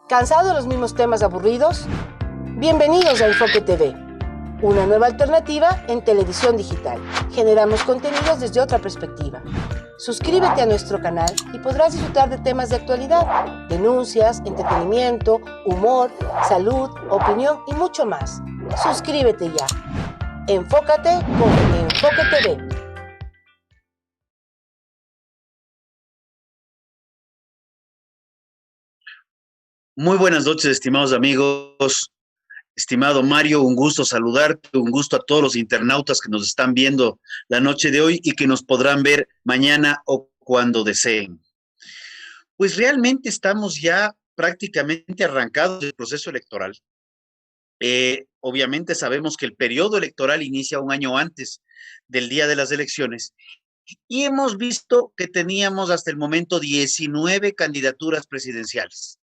¿Cansado de los mismos temas aburridos? Bienvenidos a Enfoque TV, una nueva alternativa en televisión digital. Generamos contenidos desde otra perspectiva. Suscríbete a nuestro canal y podrás disfrutar de temas de actualidad, denuncias, entretenimiento, humor, salud, opinión y mucho más. Suscríbete ya. Enfócate con Enfoque TV. Muy buenas noches, estimados amigos. Estimado Mario, un gusto saludarte, un gusto a todos los internautas que nos están viendo la noche de hoy y que nos podrán ver mañana o cuando deseen. Pues realmente estamos ya prácticamente arrancados del proceso electoral. Obviamente sabemos que el periodo electoral inicia un año antes del día de las elecciones y hemos visto que teníamos hasta el momento 19 candidaturas presidenciales.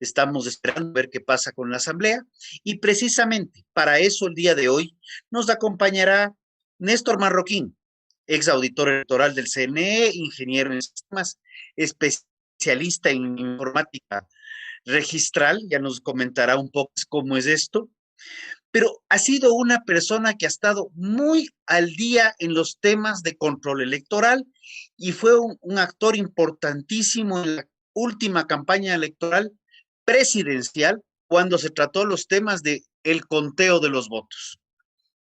Estamos esperando ver qué pasa con la Asamblea y precisamente para eso el día de hoy nos acompañará Néstor Marroquín, ex auditor electoral del CNE, ingeniero en sistemas, especialista en informática registral, ya nos comentará un poco cómo es esto, pero ha sido una persona que ha estado muy al día en los temas de control electoral y fue un actor importantísimo en la última campaña electoral presidencial cuando se trató los temas de el conteo de los votos.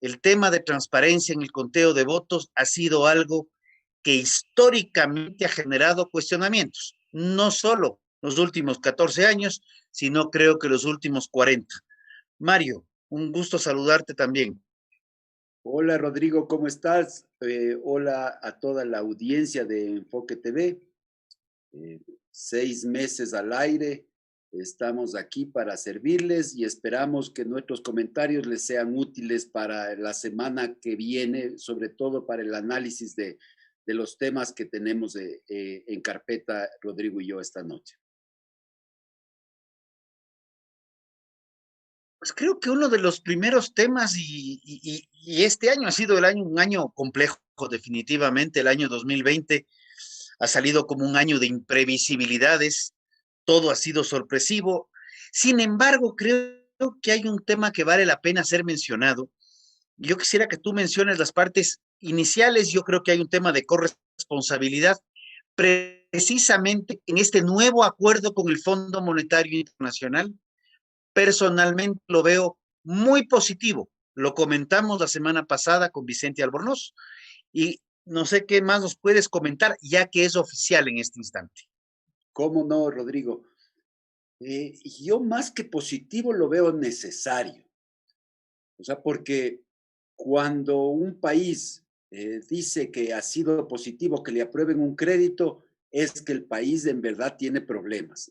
El tema de transparencia en el conteo de votos ha sido algo que históricamente ha generado cuestionamientos, no solo los últimos 14 años, sino creo que los últimos 40. Mario, un gusto saludarte también. Hola Rodrigo, ¿cómo estás? Hola a toda la audiencia de Enfoque TV. 6 meses al aire, estamos aquí para servirles y esperamos que nuestros comentarios les sean útiles para la semana que viene, sobre todo para el análisis de los temas que tenemos en carpeta Rodrigo y yo esta noche. Pues creo que uno de los primeros temas, y este año ha sido un año complejo, definitivamente. El año 2020 ha salido como un año de imprevisibilidades, todo ha sido sorpresivo. Sin embargo, creo que hay un tema que vale la pena ser mencionado. Yo quisiera que tú menciones las partes iniciales. Yo creo que hay un tema de corresponsabilidad, precisamente en este nuevo acuerdo con el Fondo Monetario Internacional. Personalmente lo veo muy positivo. Lo comentamos la semana pasada con Vicente Albornoz y no sé qué más nos puedes comentar ya que es oficial en este instante. ¿Cómo no, Rodrigo? Yo más que positivo lo veo necesario. O sea, porque cuando un país dice que ha sido positivo que le aprueben un crédito, es que el país en verdad tiene problemas.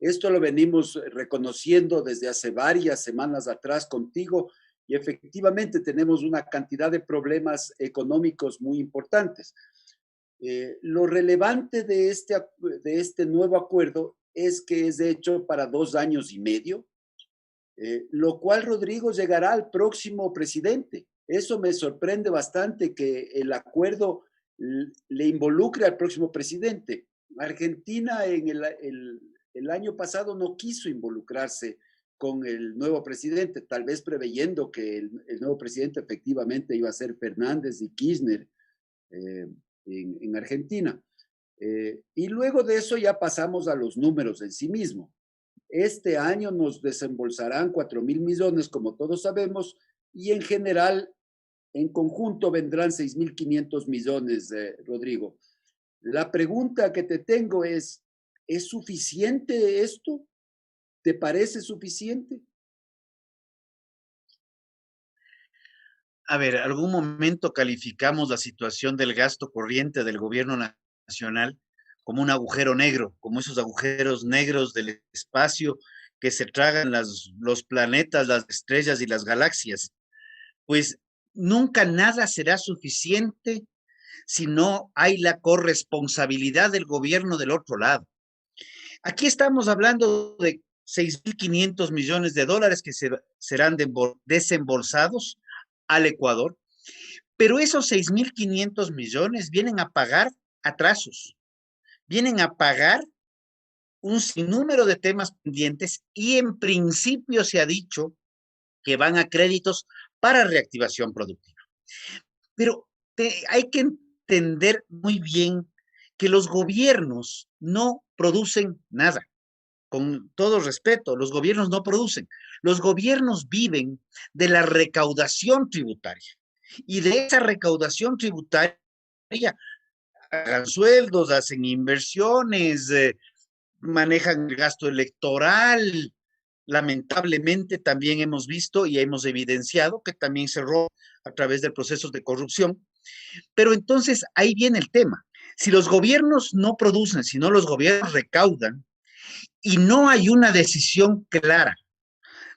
Esto lo venimos reconociendo desde hace varias semanas atrás contigo y efectivamente tenemos una cantidad de problemas económicos muy importantes. Lo relevante de este nuevo acuerdo es que es hecho para 2 años y medio, lo cual, Rodrigo, llegará al próximo presidente. Eso me sorprende bastante que el acuerdo le involucre al próximo presidente. Argentina en el año pasado no quiso involucrarse con el nuevo presidente, tal vez preveyendo que el nuevo presidente efectivamente iba a ser Fernández y Kirchner en Argentina. Y luego de eso ya pasamos a los números en sí mismo. Este año nos desembolsarán 4.000 millones, como todos sabemos, y en general, en conjunto, vendrán 6.500 millones, Rodrigo. La pregunta que te tengo ¿es suficiente esto? ¿Te parece suficiente? A ver, algún momento calificamos la situación del gasto corriente del gobierno nacional como un agujero negro, como esos agujeros negros del espacio que se tragan los planetas, las estrellas y las galaxias. Pues nunca nada será suficiente si no hay la corresponsabilidad del gobierno del otro lado. Aquí estamos hablando de 6.500 millones de dólares que serán desembolsados al Ecuador, pero esos 6.500 millones vienen a pagar atrasos, vienen a pagar un sinnúmero de temas pendientes y en principio se ha dicho que van a créditos para reactivación productiva. Pero hay que entender muy bien que los gobiernos no producen nada. Con todo respeto, los gobiernos no producen. Los gobiernos viven de la recaudación tributaria. Y de esa recaudación tributaria hagan sueldos, hacen inversiones, manejan el gasto electoral. Lamentablemente también hemos visto y hemos evidenciado que también se roba a través de procesos de corrupción. Pero entonces ahí viene el tema. Si los gobiernos no producen, sino los gobiernos recaudan, y no hay una decisión clara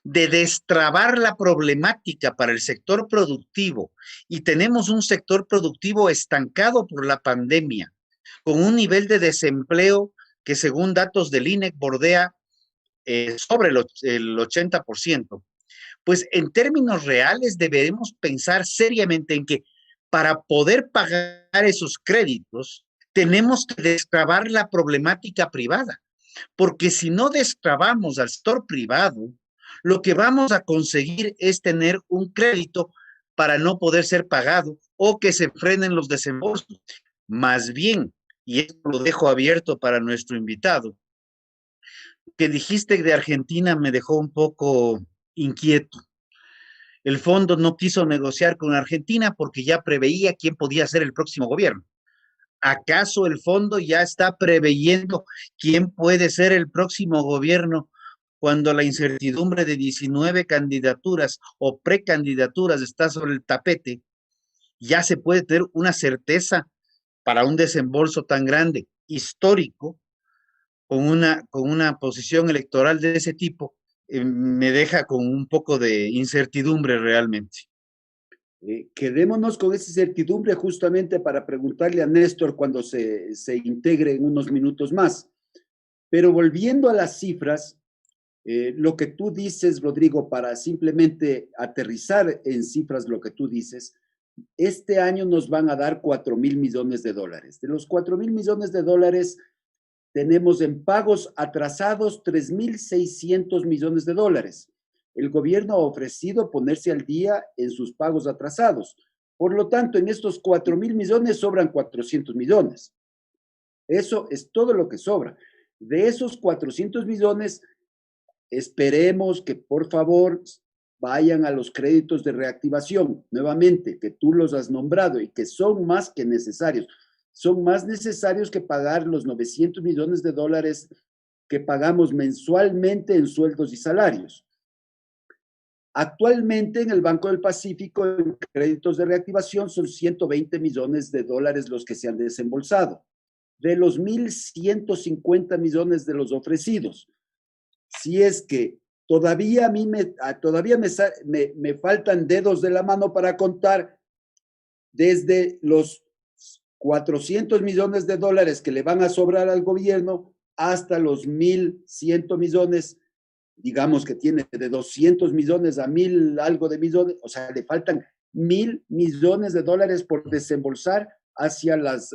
de destrabar la problemática para el sector productivo, y tenemos un sector productivo estancado por la pandemia, con un nivel de desempleo que según datos del INEC bordea sobre el 80%, pues en términos reales deberemos pensar seriamente en que para poder pagar esos créditos tenemos que destrabar la problemática privada, porque si no destrabamos al sector privado, lo que vamos a conseguir es tener un crédito para no poder ser pagado o que se frenen los desembolsos. Más bien, y esto lo dejo abierto para nuestro invitado, que dijiste de Argentina me dejó un poco inquieto. El fondo no quiso negociar con Argentina porque ya preveía quién podía ser el próximo gobierno. ¿Acaso el fondo ya está preveyendo quién puede ser el próximo gobierno cuando la incertidumbre de 19 candidaturas o precandidaturas está sobre el tapete? Ya se puede tener una certeza para un desembolso tan grande, histórico, con una posición electoral de ese tipo, me deja con un poco de incertidumbre realmente. Quedémonos con esa incertidumbre justamente para preguntarle a Néstor cuando se integre en unos minutos más. Pero volviendo a las cifras, lo que tú dices, Rodrigo, para simplemente aterrizar en cifras lo que tú dices, este año nos van a dar 4,000 millones de dólares. De los 4,000 millones de dólares, tenemos en pagos atrasados 3,600 millones de dólares. El gobierno ha ofrecido ponerse al día en sus pagos atrasados. Por lo tanto, en estos 4,000 millones sobran 400 millones. Eso es todo lo que sobra. De esos 400 millones, esperemos que por favor vayan a los créditos de reactivación, nuevamente, que tú los has nombrado y que son más que necesarios. Son más necesarios que pagar los 900 millones de dólares que pagamos mensualmente en sueldos y salarios. Actualmente en el Banco del Pacífico, en créditos de reactivación, son 120 millones de dólares los que se han desembolsado, de los 1,150 millones de los ofrecidos. Si es que todavía a mí me faltan dedos de la mano para contar desde los 400 millones de dólares que le van a sobrar al gobierno hasta los 1,100 millones, digamos que tiene de 200 millones a 1,000 algo de millones, o sea, le faltan 1,000 millones de dólares por desembolsar hacia las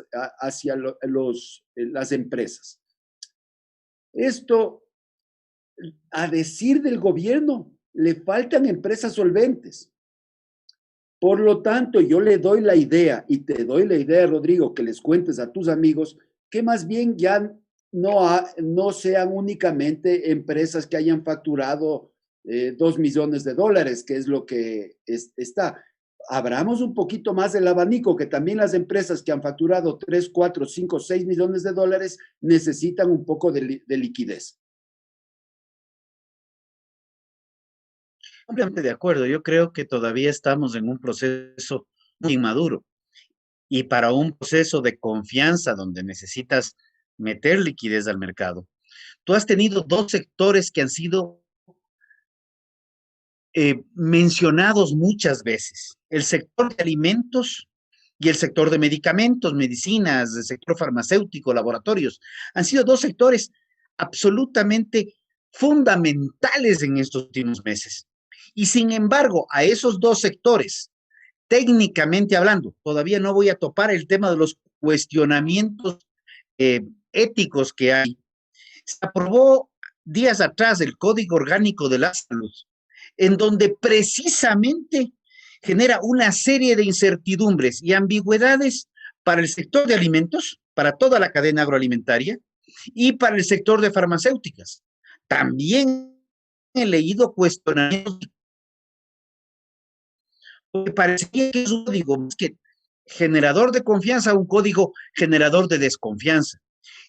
empresas. Esto, a decir del gobierno, le faltan empresas solventes. Por lo tanto, yo le doy la idea, y te doy la idea, Rodrigo, que les cuentes a tus amigos, que más bien ya no sean únicamente empresas que hayan facturado 2 millones de dólares, que es lo que está. Abramos un poquito más el abanico, que también las empresas que han facturado 3, 4, 5, 6 millones de dólares necesitan un poco de liquidez. Completamente de acuerdo. Yo creo que todavía estamos en un proceso muy inmaduro. Y para un proceso de confianza donde necesitas meter liquidez al mercado, tú has tenido dos sectores que han sido mencionados muchas veces: el sector de alimentos y el sector de medicamentos, medicinas, el sector farmacéutico, laboratorios. Han sido dos sectores absolutamente fundamentales en estos últimos meses. Y sin embargo, a esos dos sectores, técnicamente hablando, todavía no voy a topar el tema de los cuestionamientos éticos que hay. Se aprobó días atrás el Código Orgánico de la Salud, en donde precisamente genera una serie de incertidumbres y ambigüedades para el sector de alimentos, para toda la cadena agroalimentaria y para el sector de farmacéuticas. También he leído cuestionamientos porque parecía que es un código más que generador de confianza, un código generador de desconfianza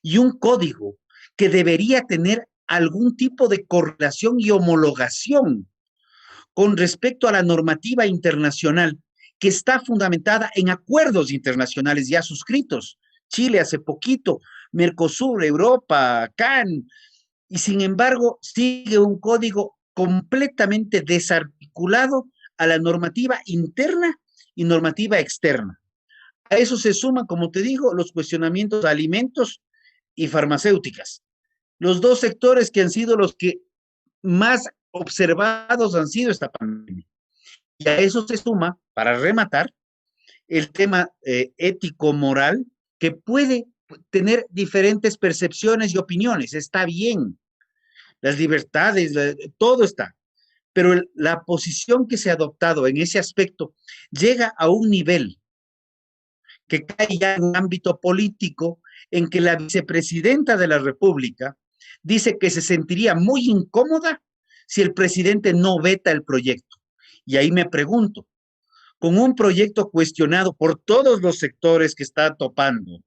y un código que debería tener algún tipo de correlación y homologación con respecto a la normativa internacional que está fundamentada en acuerdos internacionales ya suscritos. Chile hace poquito, Mercosur, Europa, CAN, y sin embargo sigue un código completamente desarticulado a la normativa interna y normativa externa. A eso se suman, como te digo, los cuestionamientos de alimentos y farmacéuticas. Los dos sectores que han sido los que más observados han sido esta pandemia. Y a eso se suma, para rematar, el tema ético-moral, que puede tener diferentes percepciones y opiniones. Está bien, las libertades, todo está. Pero la posición que se ha adoptado en ese aspecto llega a un nivel que cae ya en un ámbito político en que la vicepresidenta de la República dice que se sentiría muy incómoda si el presidente no veta el proyecto. Y ahí me pregunto, con un proyecto cuestionado por todos los sectores que está topando,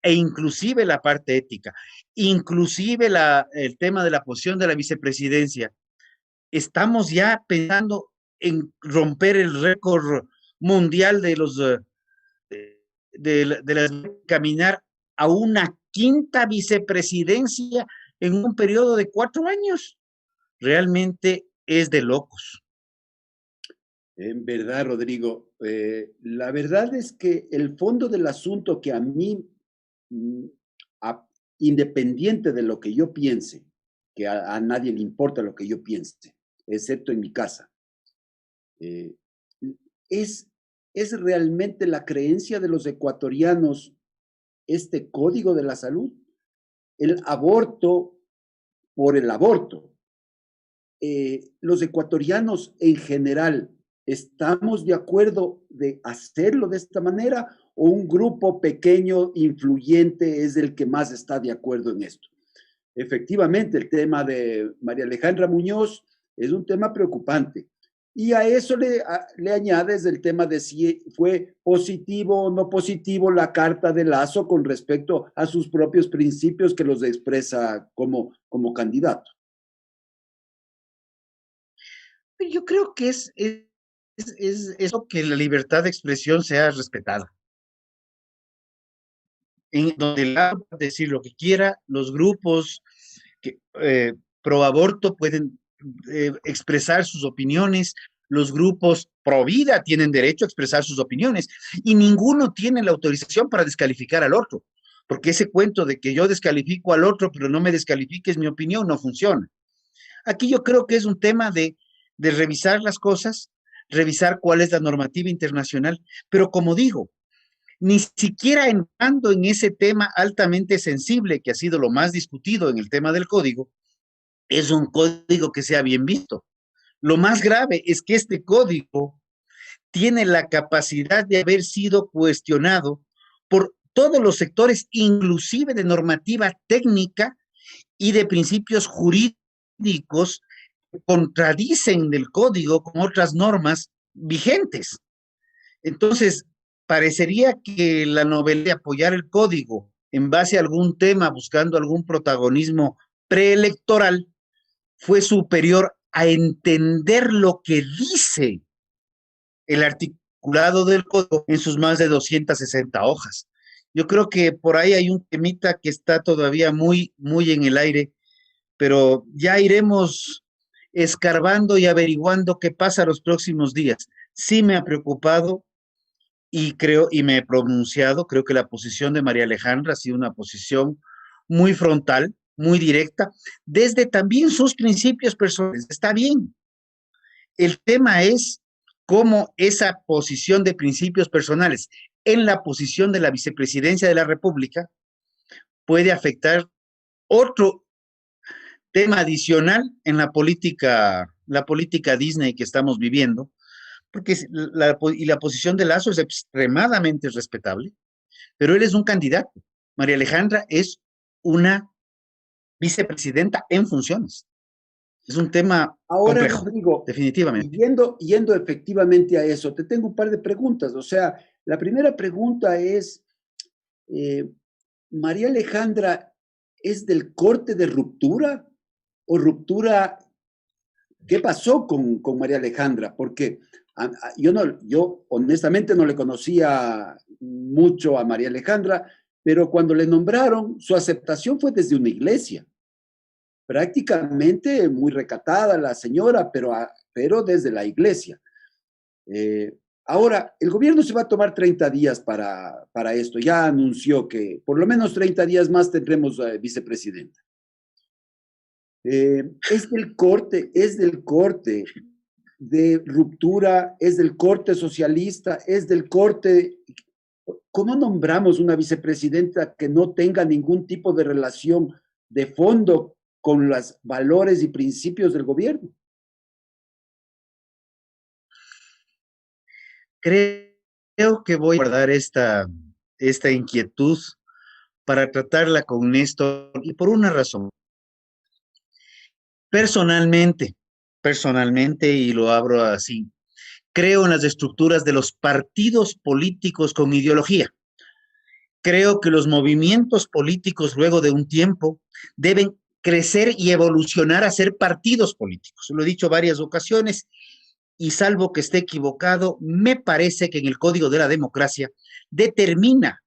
e inclusive la parte ética, inclusive el tema de la posición de la vicepresidencia, estamos ya pensando en romper el récord mundial de los caminar a una quinta vicepresidencia en un periodo de 4 años. Realmente es de locos. En verdad, Rodrigo, la verdad es que el fondo del asunto que a mí, independiente de lo que yo piense, que a nadie le importa lo que yo piense, excepto en mi casa, es realmente la creencia de los ecuatorianos este código de la salud, el aborto por el aborto. Los ecuatorianos en general, ¿estamos de acuerdo de hacerlo de esta manera o un grupo pequeño, influyente, es el que más está de acuerdo en esto? Efectivamente, el tema de María Alejandra Muñoz es un tema preocupante. Y a eso le añades el tema de si fue positivo o no positivo la carta de Lazo con respecto a sus propios principios que los expresa como candidato. Yo creo que es eso, que la libertad de expresión sea respetada. En donde el puede decir lo que quiera, los grupos que, pro aborto pueden expresar sus opiniones, los grupos pro vida tienen derecho a expresar sus opiniones y ninguno tiene la autorización para descalificar al otro, porque ese cuento de que yo descalifico al otro pero no me descalifiques mi opinión no funciona. Aquí yo creo que es un tema de revisar las cosas, revisar cuál es la normativa internacional, pero como digo, ni siquiera entrando en ese tema altamente sensible que ha sido lo más discutido en el tema del código, es un código que sea bien visto. Lo más grave es que este código tiene la capacidad de haber sido cuestionado por todos los sectores, inclusive de normativa técnica y de principios jurídicos que contradicen del código con otras normas vigentes. Entonces, parecería que la novela de apoyar el código en base a algún tema, buscando algún protagonismo preelectoral, fue superior a entender lo que dice el articulado del código en sus más de 260 hojas. Yo creo que por ahí hay un temita que está todavía muy, muy en el aire, pero ya iremos escarbando y averiguando qué pasa los próximos días. Sí me ha preocupado y creo, y me he pronunciado, creo que la posición de María Alejandra ha sido una posición muy frontal, muy directa, desde también sus principios personales. Está bien. El tema es cómo esa posición de principios personales en la posición de la vicepresidencia de la República puede afectar otro tema adicional en la política Disney que estamos viviendo, porque la posición de Lazo es extremadamente respetable, pero él es un candidato. María Alejandra es una vicepresidenta en funciones. Es un tema Ahora, complejo, Rodrigo, definitivamente. yendo efectivamente a eso, te tengo un par de preguntas. O sea, la primera pregunta es, eh, ¿María Alejandra es del corte de ruptura o ruptura? ¿Qué pasó con María Alejandra? Porque yo honestamente no le conocía mucho a María Alejandra, pero cuando le nombraron, su aceptación fue desde una iglesia. Prácticamente muy recatada la señora, pero desde la iglesia. Ahora, el gobierno se va a tomar 30 días para esto. Ya anunció que por lo menos 30 días más tendremos vicepresidenta. Es del corte de ruptura, es del corte socialista, es del corte. ¿Cómo nombramos una vicepresidenta que no tenga ningún tipo de relación de fondo con los valores y principios del gobierno? Creo que voy a guardar esta inquietud para tratarla con Néstor y por una razón. Personalmente, y lo abro así, creo en las estructuras de los partidos políticos con ideología. Creo que los movimientos políticos luego de un tiempo deben crecer y evolucionar a ser partidos políticos. Lo he dicho varias ocasiones y salvo que esté equivocado, me parece que en el Código de la Democracia determina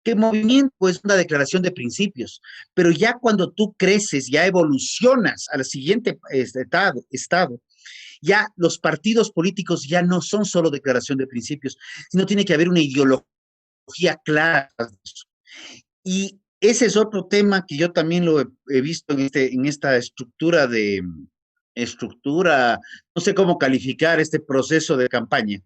que movimiento es una declaración de principios, pero ya cuando tú creces, ya evolucionas al siguiente estado, ya los partidos políticos ya no son solo declaración de principios, sino tiene que haber una ideología clara. Y ese es otro tema que yo también lo he visto en esta estructura, no sé cómo calificar este proceso de campaña.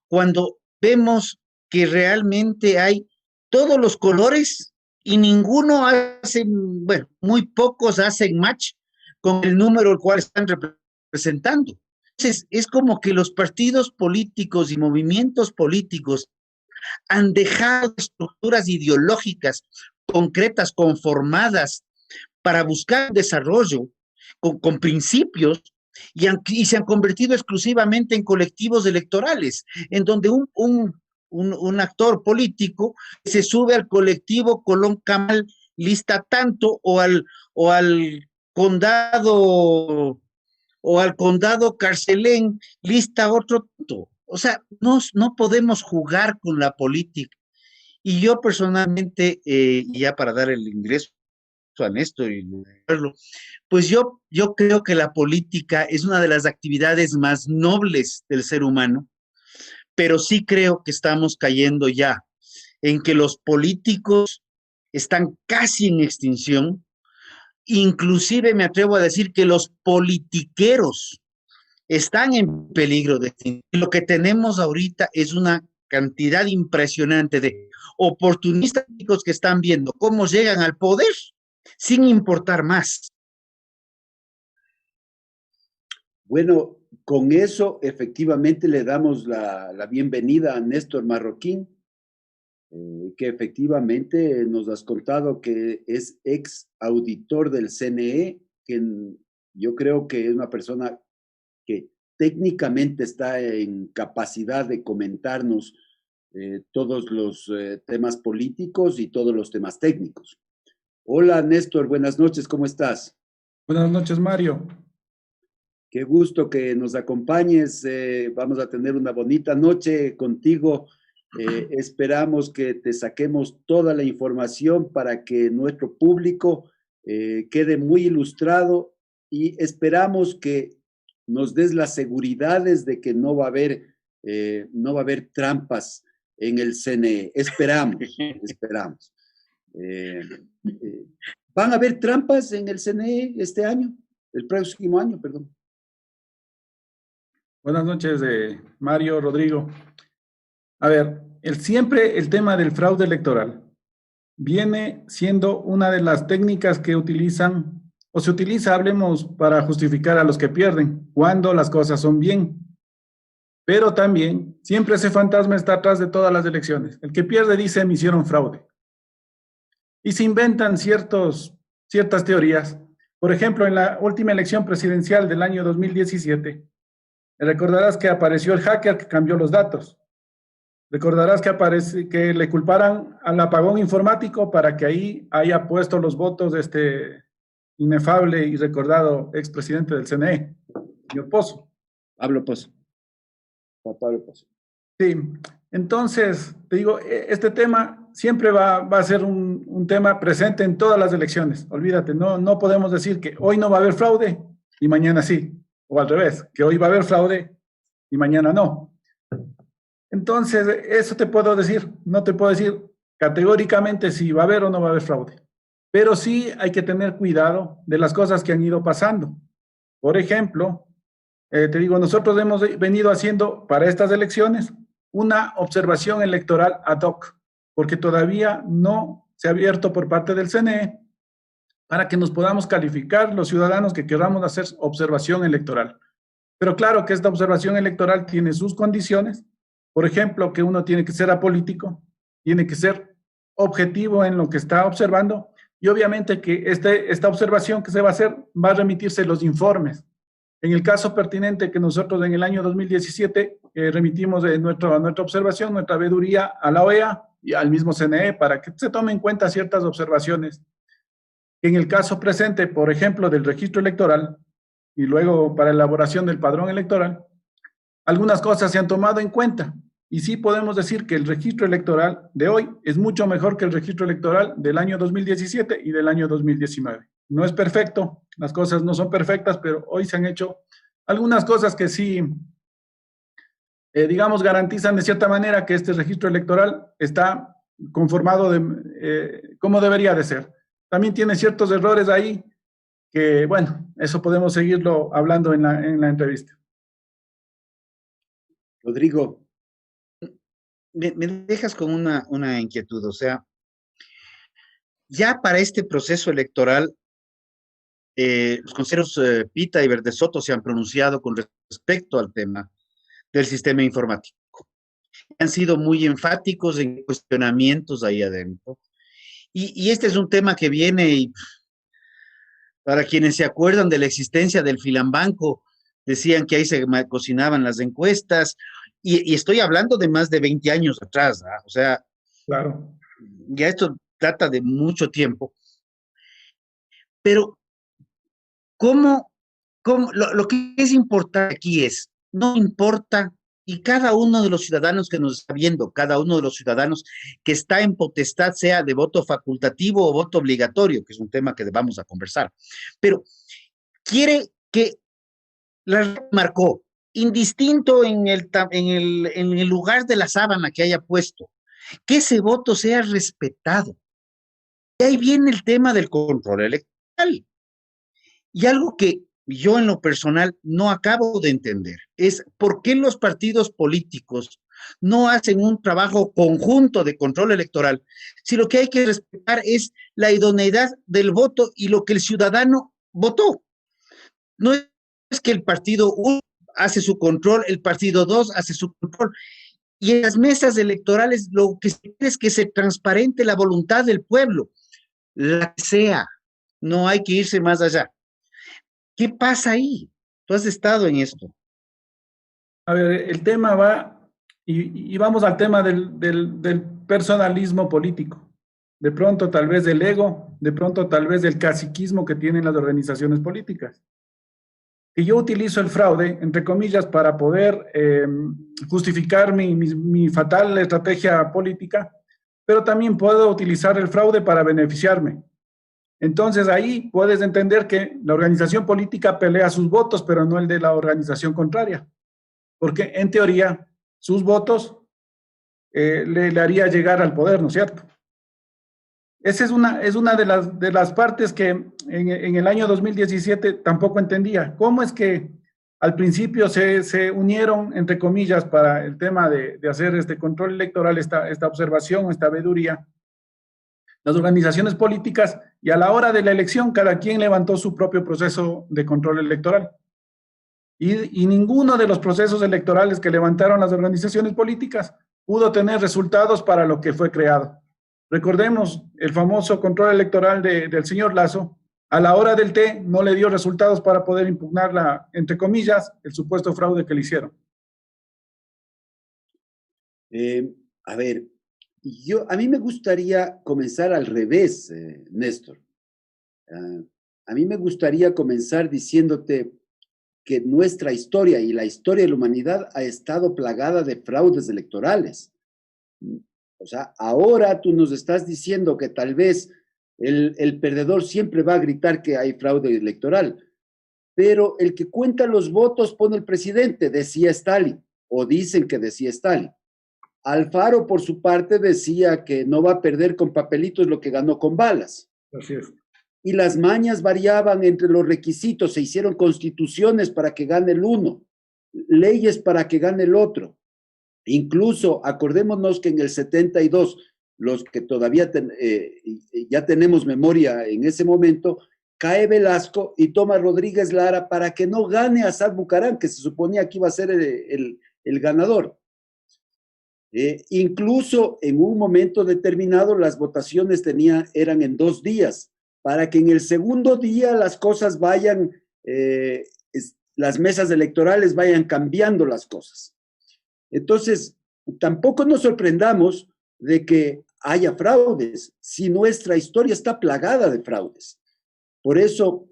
Cuando vemos que realmente hay todos los colores y ninguno hace, bueno, muy pocos hacen match con el número al cual están representando. Entonces, es como que los partidos políticos y movimientos políticos han dejado estructuras ideológicas concretas, conformadas para buscar desarrollo con principios y se han convertido exclusivamente en colectivos electorales, en donde un actor político se sube al colectivo Colón Camal lista tanto o al condado Carcelén lista otro tanto. O sea, no podemos jugar con la política. Y yo personalmente, ya para dar el ingreso a Néstor y verlo, pues yo creo que la política es una de las actividades más nobles del ser humano, pero sí creo que estamos cayendo ya en que los políticos están casi en extinción, inclusive me atrevo a decir que los politiqueros están en peligro de extinción. Lo que tenemos ahorita es una cantidad impresionante de oportunistas que están viendo cómo llegan al poder sin importar más. Bueno, con eso efectivamente le damos la bienvenida a Néstor Marroquín, que efectivamente nos has contado que es ex auditor del CNE, que yo creo que es una persona que técnicamente está en capacidad de comentarnos todos los temas políticos y todos los temas técnicos. Hola Néstor, buenas noches, ¿cómo estás? Buenas noches, Mario. Qué gusto que nos acompañes. Vamos a tener una bonita noche contigo. Esperamos que te saquemos toda la información para que nuestro público quede muy ilustrado y esperamos que nos des las seguridades de que no va a haber trampas en el CNE. Esperamos. ¿Van a haber trampas en el CNE este año? El próximo año, perdón. Buenas noches, Mario, Rodrigo. A ver, siempre el tema del fraude electoral viene siendo una de las técnicas que utilizan, o se utiliza, hablemos, para justificar a los que pierden, cuando las cosas son bien. Pero también, siempre ese fantasma está atrás de todas las elecciones. El que pierde dice, me hicieron fraude. Y se inventan ciertas teorías. Por ejemplo, en la última elección presidencial del año 2017, recordarás que apareció el hacker que cambió los datos. Recordarás que le culparan al apagón informático para que ahí haya puesto los votos de este inefable y recordado expresidente del CNE, señor Pozo. Pablo Pozo. Pablo Pozo. Sí, entonces, te digo, este tema siempre va a ser un tema presente en todas las elecciones. Olvídate, no podemos decir que hoy no va a haber fraude y mañana sí, o al revés, que hoy va a haber fraude y mañana no. Entonces, eso te puedo decir, no te puedo decir categóricamente si va a haber o no va a haber fraude, pero sí hay que tener cuidado de las cosas que han ido pasando. Por ejemplo, te digo, nosotros hemos venido haciendo para estas elecciones una observación electoral ad hoc, porque todavía no se ha abierto por parte del CNE para que nos podamos calificar los ciudadanos que queramos hacer observación electoral. Pero claro que esta observación electoral tiene sus condiciones. Por ejemplo, que uno tiene que ser apolítico, tiene que ser objetivo en lo que está observando, y obviamente que esta observación que se va a hacer va a remitirse los informes. En el caso pertinente que nosotros en el año 2017 remitimos nuestra observación, nuestra veeduría a la OEA y al mismo CNE para que se tomen en cuenta ciertas observaciones. En el caso presente, por ejemplo, del registro electoral y luego para elaboración del padrón electoral, algunas cosas se han tomado en cuenta y sí podemos decir que el registro electoral de hoy es mucho mejor que el registro electoral del año 2017 y del año 2019. No es perfecto, las cosas no son perfectas, pero hoy se han hecho algunas cosas que sí, digamos, garantizan de cierta manera que este registro electoral está conformado como debería de ser. También tiene ciertos errores ahí que, bueno, eso podemos seguirlo hablando en la entrevista. Rodrigo. Me dejas con una inquietud, o sea, ya para este proceso electoral, los consejeros Pita y Verde Soto se han pronunciado con respecto al tema del sistema informático. Han sido muy enfáticos en cuestionamientos ahí adentro. Y este es un tema que viene, y para quienes se acuerdan de la existencia del Filambanco, decían que ahí se cocinaban las encuestas, y estoy hablando de más de 20 años atrás, ¿eh? O sea, claro, ya esto trata de mucho tiempo. Pero, lo que es importante aquí es, no importa, y cada uno de los ciudadanos que nos está viendo, cada uno de los ciudadanos que está en potestad, sea de voto facultativo o voto obligatorio, que es un tema que vamos a conversar, pero quiere que la red marcó, indistinto en el lugar de la sábana que haya puesto, que ese voto sea respetado. Y ahí viene el tema del control electoral. Y algo que yo en lo personal no acabo de entender es por qué los partidos políticos no hacen un trabajo conjunto de control electoral, si lo que hay que respetar es la idoneidad del voto y lo que el ciudadano votó. No es que el partido 1 hace su control, el partido 2 hace su control, y en las mesas electorales lo que se quiere es que se transparente la voluntad del pueblo, la que sea, no hay que irse más allá. ¿Qué pasa ahí? Tú has estado en esto. A ver, el tema va, y vamos al tema del personalismo político. De pronto tal vez del ego, de pronto tal vez del caciquismo que tienen las organizaciones políticas. Que yo utilizo el fraude, entre comillas, para poder justificar mi fatal estrategia política, pero también puedo utilizar el fraude para beneficiarme. Entonces ahí puedes entender que la organización política pelea sus votos, pero no el de la organización contraria. Porque en teoría sus votos le haría llegar al poder, ¿no es cierto? Esa es una de las partes que en el año 2017 tampoco entendía. ¿Cómo es que al principio se unieron, entre comillas, para el tema de hacer este control electoral, esta observación, esta veeduría? las organizaciones políticas, y a la hora de la elección cada quien levantó su propio proceso de control electoral. Y ninguno de los procesos electorales que levantaron las organizaciones políticas pudo tener resultados para lo que fue creado. Recordemos el famoso control electoral del señor Lasso. A la hora del té no le dio resultados para poder impugnar entre comillas, el supuesto fraude que le hicieron. A ver, a mí me gustaría comenzar al revés, Néstor. A mí me gustaría comenzar diciéndote que nuestra historia y la historia de la humanidad ha estado plagada de fraudes electorales. O sea, ahora tú nos estás diciendo que tal vez el perdedor siempre va a gritar que hay fraude electoral, pero el que cuenta los votos pone el presidente, decía Stalin, o dicen que decía Stalin. Alfaro, por su parte, decía que no va a perder con papelitos lo que ganó con balas. Así es. Y las mañas variaban entre los requisitos, se hicieron constituciones para que gane el uno, leyes para que gane el otro. Incluso, acordémonos que en el 72, los que todavía ya tenemos memoria en ese momento, cae Velasco y toma Rodríguez Lara para que no gane Assad Bucarán, que se suponía que iba a ser el ganador. Incluso en un momento determinado las votaciones eran en 2 días, para que en el segundo día las cosas vayan, las mesas electorales vayan cambiando las cosas. Entonces, tampoco nos sorprendamos de que haya fraudes, si nuestra historia está plagada de fraudes. Por eso,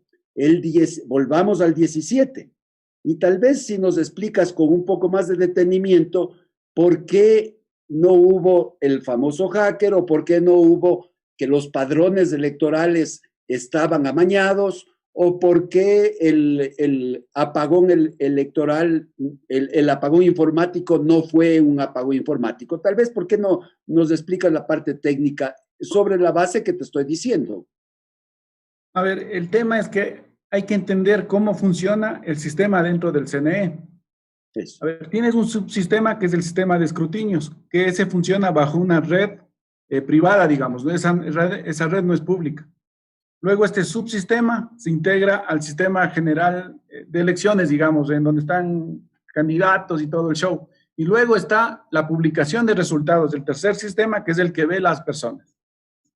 volvamos al 17, y tal vez si nos explicas con un poco más de detenimiento por qué no hubo el famoso hacker o por qué no hubo que los padrones electorales estaban amañados o por qué el apagón electoral, el apagón informático no fue un apagón informático. Tal vez, ¿por qué no nos explicas la parte técnica sobre la base que te estoy diciendo? A ver, el tema es que hay que entender cómo funciona el sistema dentro del CNE. Eso. A ver, tienes un subsistema que es el sistema de escrutinios, que ese funciona bajo una red privada, digamos, ¿no? Esa red no es pública. Luego este subsistema se integra al sistema general de elecciones, digamos, en donde están candidatos y todo el show. Y luego está la publicación de resultados del tercer sistema, que es el que ve las personas.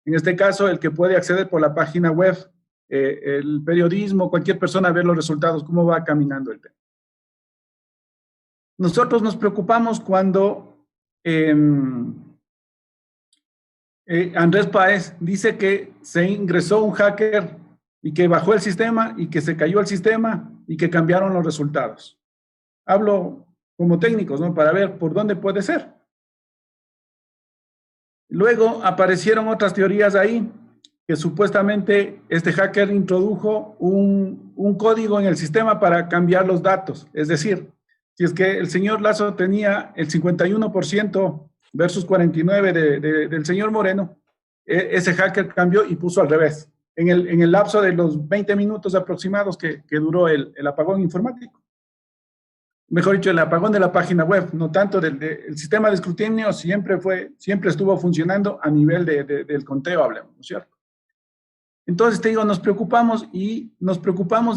En este caso, el que puede acceder por la página web, el periodismo, cualquier persona ver los resultados, cómo va caminando el tema. Nosotros nos preocupamos cuando Andrés Páez dice que se ingresó un hacker y que bajó el sistema y que se cayó el sistema y que cambiaron los resultados. Hablo como técnicos, ¿no? Para ver por dónde puede ser. Luego aparecieron otras teorías ahí, que supuestamente este hacker introdujo un código en el sistema para cambiar los datos. Es decir, si es que el señor Lasso tenía el 51% versus 49% del señor Moreno, ese hacker cambió y puso al revés, en el lapso de los 20 minutos aproximados que duró el apagón informático. Mejor dicho, el apagón de la página web, no tanto el sistema de escrutinio siempre estuvo funcionando a nivel del conteo, hablemos, ¿no es cierto? Entonces, te digo, nos preocupamos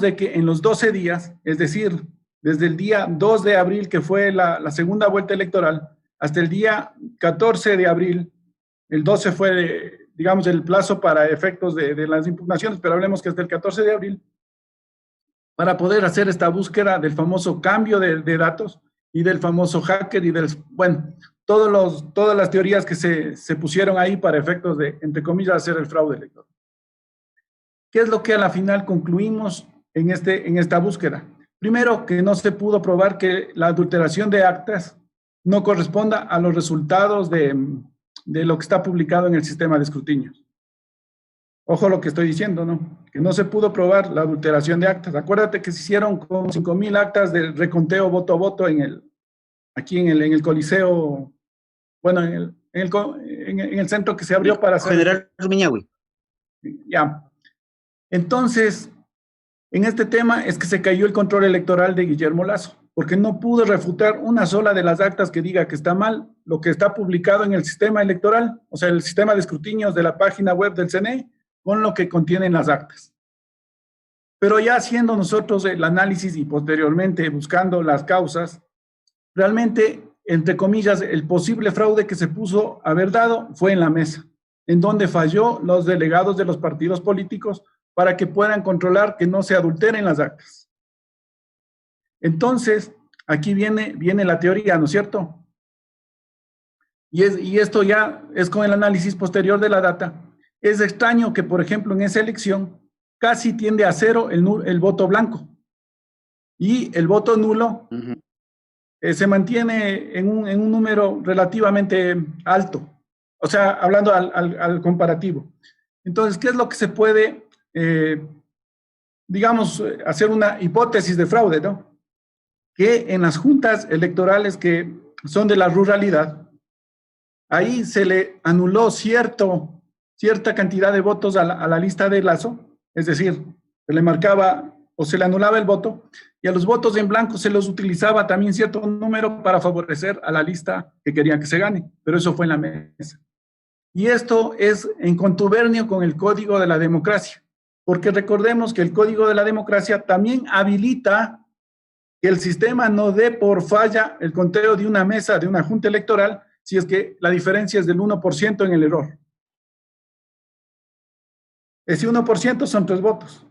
de que en los 12 días, es decir, desde el día 2 de abril, que fue la segunda vuelta electoral, hasta el día 14 de abril, el 12 fue, digamos, el plazo para efectos de las impugnaciones, pero hablemos que hasta el 14 de abril, para poder hacer esta búsqueda del famoso cambio de datos y del famoso hacker y todas las teorías que se pusieron ahí para efectos de, entre comillas, hacer el fraude electoral. ¿Qué es lo que a la final concluimos en esta búsqueda? Primero, que no se pudo probar que la adulteración de actas no corresponda a los resultados de lo que está publicado en el sistema de escrutinios. Ojo lo que estoy diciendo, ¿no? Que no se pudo probar la adulteración de actas. Acuérdate que se hicieron como 5,000 actas de reconteo voto a voto aquí en el Coliseo, bueno, en el centro que se abrió para hacer... General Rumiñahui. Ya. Entonces, en este tema es que se cayó el control electoral de Guillermo Lasso, porque no pudo refutar una sola de las actas que diga que está mal lo que está publicado en el sistema electoral, o sea, el sistema de escrutinios de la página web del CNE, con lo que contienen las actas. Pero ya haciendo nosotros el análisis y posteriormente buscando las causas, realmente, entre comillas, el posible fraude que se puso a haber dado fue en la mesa, en donde falló los delegados de los partidos políticos para que puedan controlar que no se adulteren las actas. Entonces, aquí viene la teoría, ¿no es cierto? Y esto ya es con el análisis posterior de la data. Es extraño que, por ejemplo, en esa elección casi tiende a cero el voto blanco y el voto nulo se mantiene en un número relativamente alto, o sea, hablando al comparativo. Entonces, ¿qué es lo que se puede, digamos, hacer una hipótesis de fraude, ¿no? Que en las juntas electorales que son de la ruralidad, ahí se le anuló cierta cantidad de votos a la lista de Lazo, es decir, se le marcaba o se le anulaba el voto, y a los votos en blanco se los utilizaba también cierto número para favorecer a la lista que querían que se gane, pero eso fue en la mesa. Y esto es en contubernio con el Código de la Democracia, porque recordemos que el Código de la Democracia también habilita que el sistema no dé por falla el conteo de una mesa, de una junta electoral, si es que la diferencia es del 1% en el error. Ese 1% son 3 votos.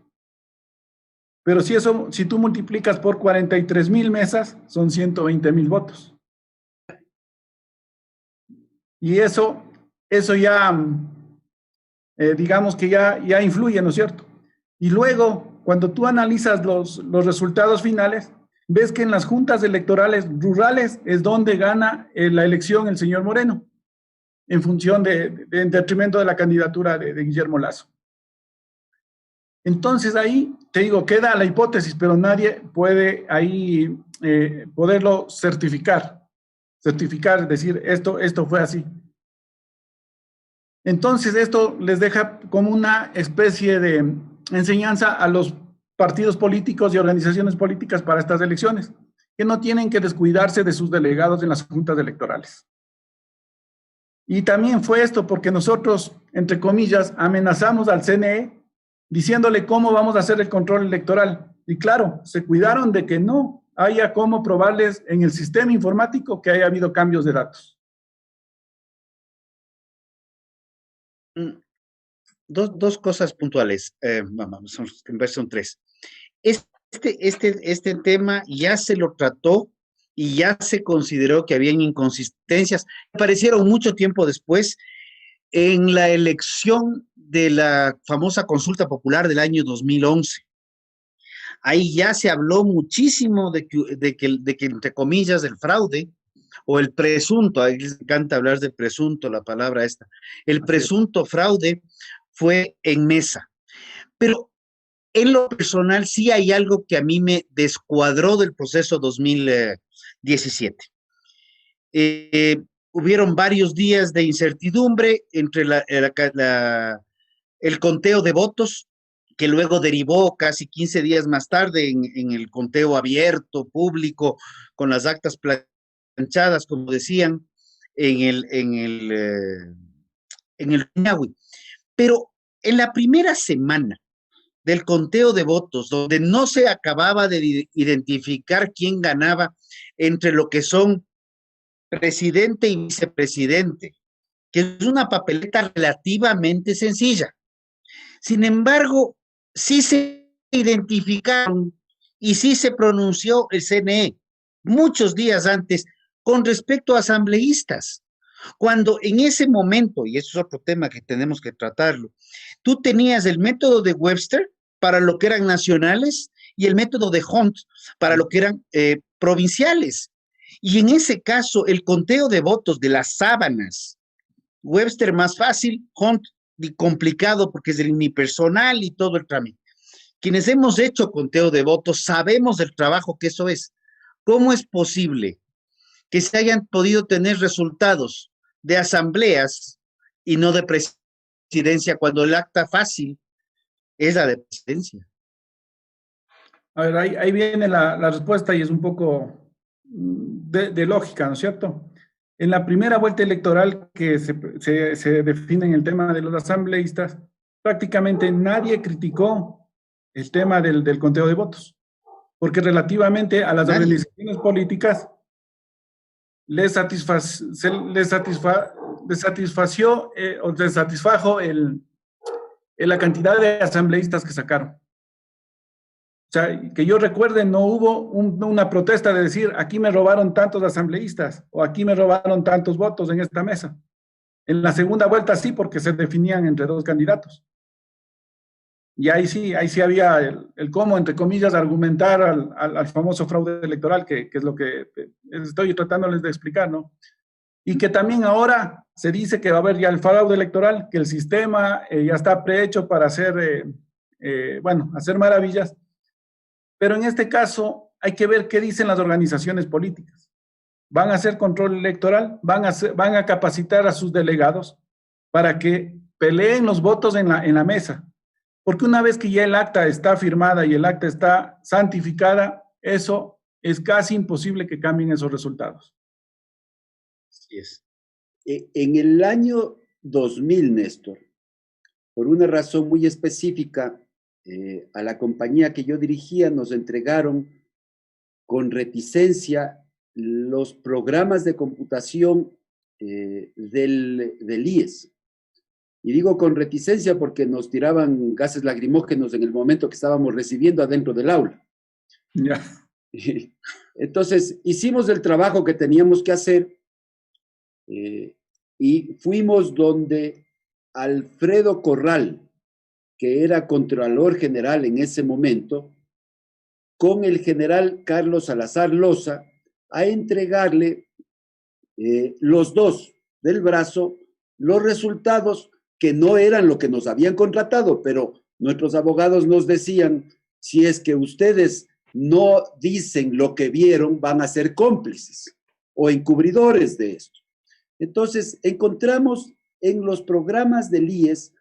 Pero si tú multiplicas por 43,000 mesas, son 120,000 votos. Y eso ya, digamos que ya influye, ¿no es cierto? Y luego, cuando tú analizas los resultados finales, ves que en las juntas electorales rurales es donde gana la elección el señor Moreno, en función en detrimento de la candidatura de Guillermo Lasso. Entonces ahí, te digo, queda la hipótesis, pero nadie puede ahí poderlo certificar, decir, esto fue así. Entonces esto les deja como una especie de enseñanza a los partidos políticos y organizaciones políticas para estas elecciones, que no tienen que descuidarse de sus delegados en las juntas electorales. Y también fue esto porque nosotros, entre comillas, amenazamos al CNE diciéndole cómo vamos a hacer el control electoral. Y claro, se cuidaron de que no haya cómo probarles en el sistema informático que haya habido cambios de datos. Dos cosas puntuales, son 3. Este tema ya se lo trató y ya se consideró que habían inconsistencias. Aparecieron mucho tiempo después en la elección de la famosa consulta popular del año 2011. Ahí ya se habló muchísimo de que entre comillas, el fraude o el presunto, a ellos les encanta hablar de presunto, la palabra esta, el presunto fraude fue en mesa. Pero en lo personal sí hay algo que a mí me descuadró del proceso 2017. Hubieron varios días de incertidumbre entre el conteo de votos, que luego derivó casi 15 días más tarde en el conteo abierto, público, con las actas planchadas, como decían, en el INAHUI. Pero en la primera semana del conteo de votos, donde no se acababa de identificar quién ganaba entre lo que son presidente y vicepresidente, que es una papeleta relativamente sencilla. Sin embargo, sí se identificaron y sí se pronunció el CNE muchos días antes con respecto a asambleístas, cuando en ese momento, y eso es otro tema que tenemos que tratarlo, tú tenías el método de Webster para lo que eran nacionales y el método de Hunt para lo que eran provinciales. Y en ese caso, el conteo de votos de las sábanas, Webster más fácil, Hunt complicado porque es del unipersonal y todo el trámite. Quienes hemos hecho conteo de votos sabemos el trabajo que eso es. ¿Cómo es posible que se hayan podido tener resultados de asambleas y no de presidencia cuando el acta fácil es la de presidencia? A ver, ahí viene la respuesta y es un poco de lógica, ¿no es cierto? En la primera vuelta electoral que se define en el tema de los asambleístas, prácticamente nadie criticó el tema del conteo de votos, porque relativamente a las organizaciones políticas les satisfació o les satisfajo la cantidad de asambleístas que sacaron. O sea, que yo recuerde, no hubo una protesta de decir, aquí me robaron tantos asambleístas, o aquí me robaron tantos votos en esta mesa. En la segunda vuelta sí, porque se definían entre dos candidatos. Y ahí sí había el cómo, entre comillas, argumentar al famoso fraude electoral, que es lo que estoy tratándoles de explicar, ¿no? Y que también ahora se dice que va a haber ya el fraude electoral, que el sistema ya está prehecho para hacer, hacer maravillas. Pero en este caso hay que ver qué dicen las organizaciones políticas. ¿Van a hacer control electoral? ¿Van a capacitar a sus delegados para que peleen los votos en la mesa? Porque una vez que ya el acta está firmada y el acta está santificada, eso es casi imposible que cambien esos resultados. Así es. En el año 2000, Néstor, por una razón muy específica, a la compañía que yo dirigía nos entregaron con reticencia los programas de computación del IES. Y digo con reticencia porque nos tiraban gases lacrimógenos en el momento que estábamos recibiendo adentro del aula. Ya. Entonces, hicimos el trabajo que teníamos que hacer y fuimos donde Alfredo Corral, que era Contralor General en ese momento, con el general Carlos Salazar Loza, a entregarle los dos del brazo los resultados que no eran lo que nos habían contratado, pero nuestros abogados nos decían, si es que ustedes no dicen lo que vieron, van a ser cómplices o encubridores de esto. Entonces, encontramos en los programas del IES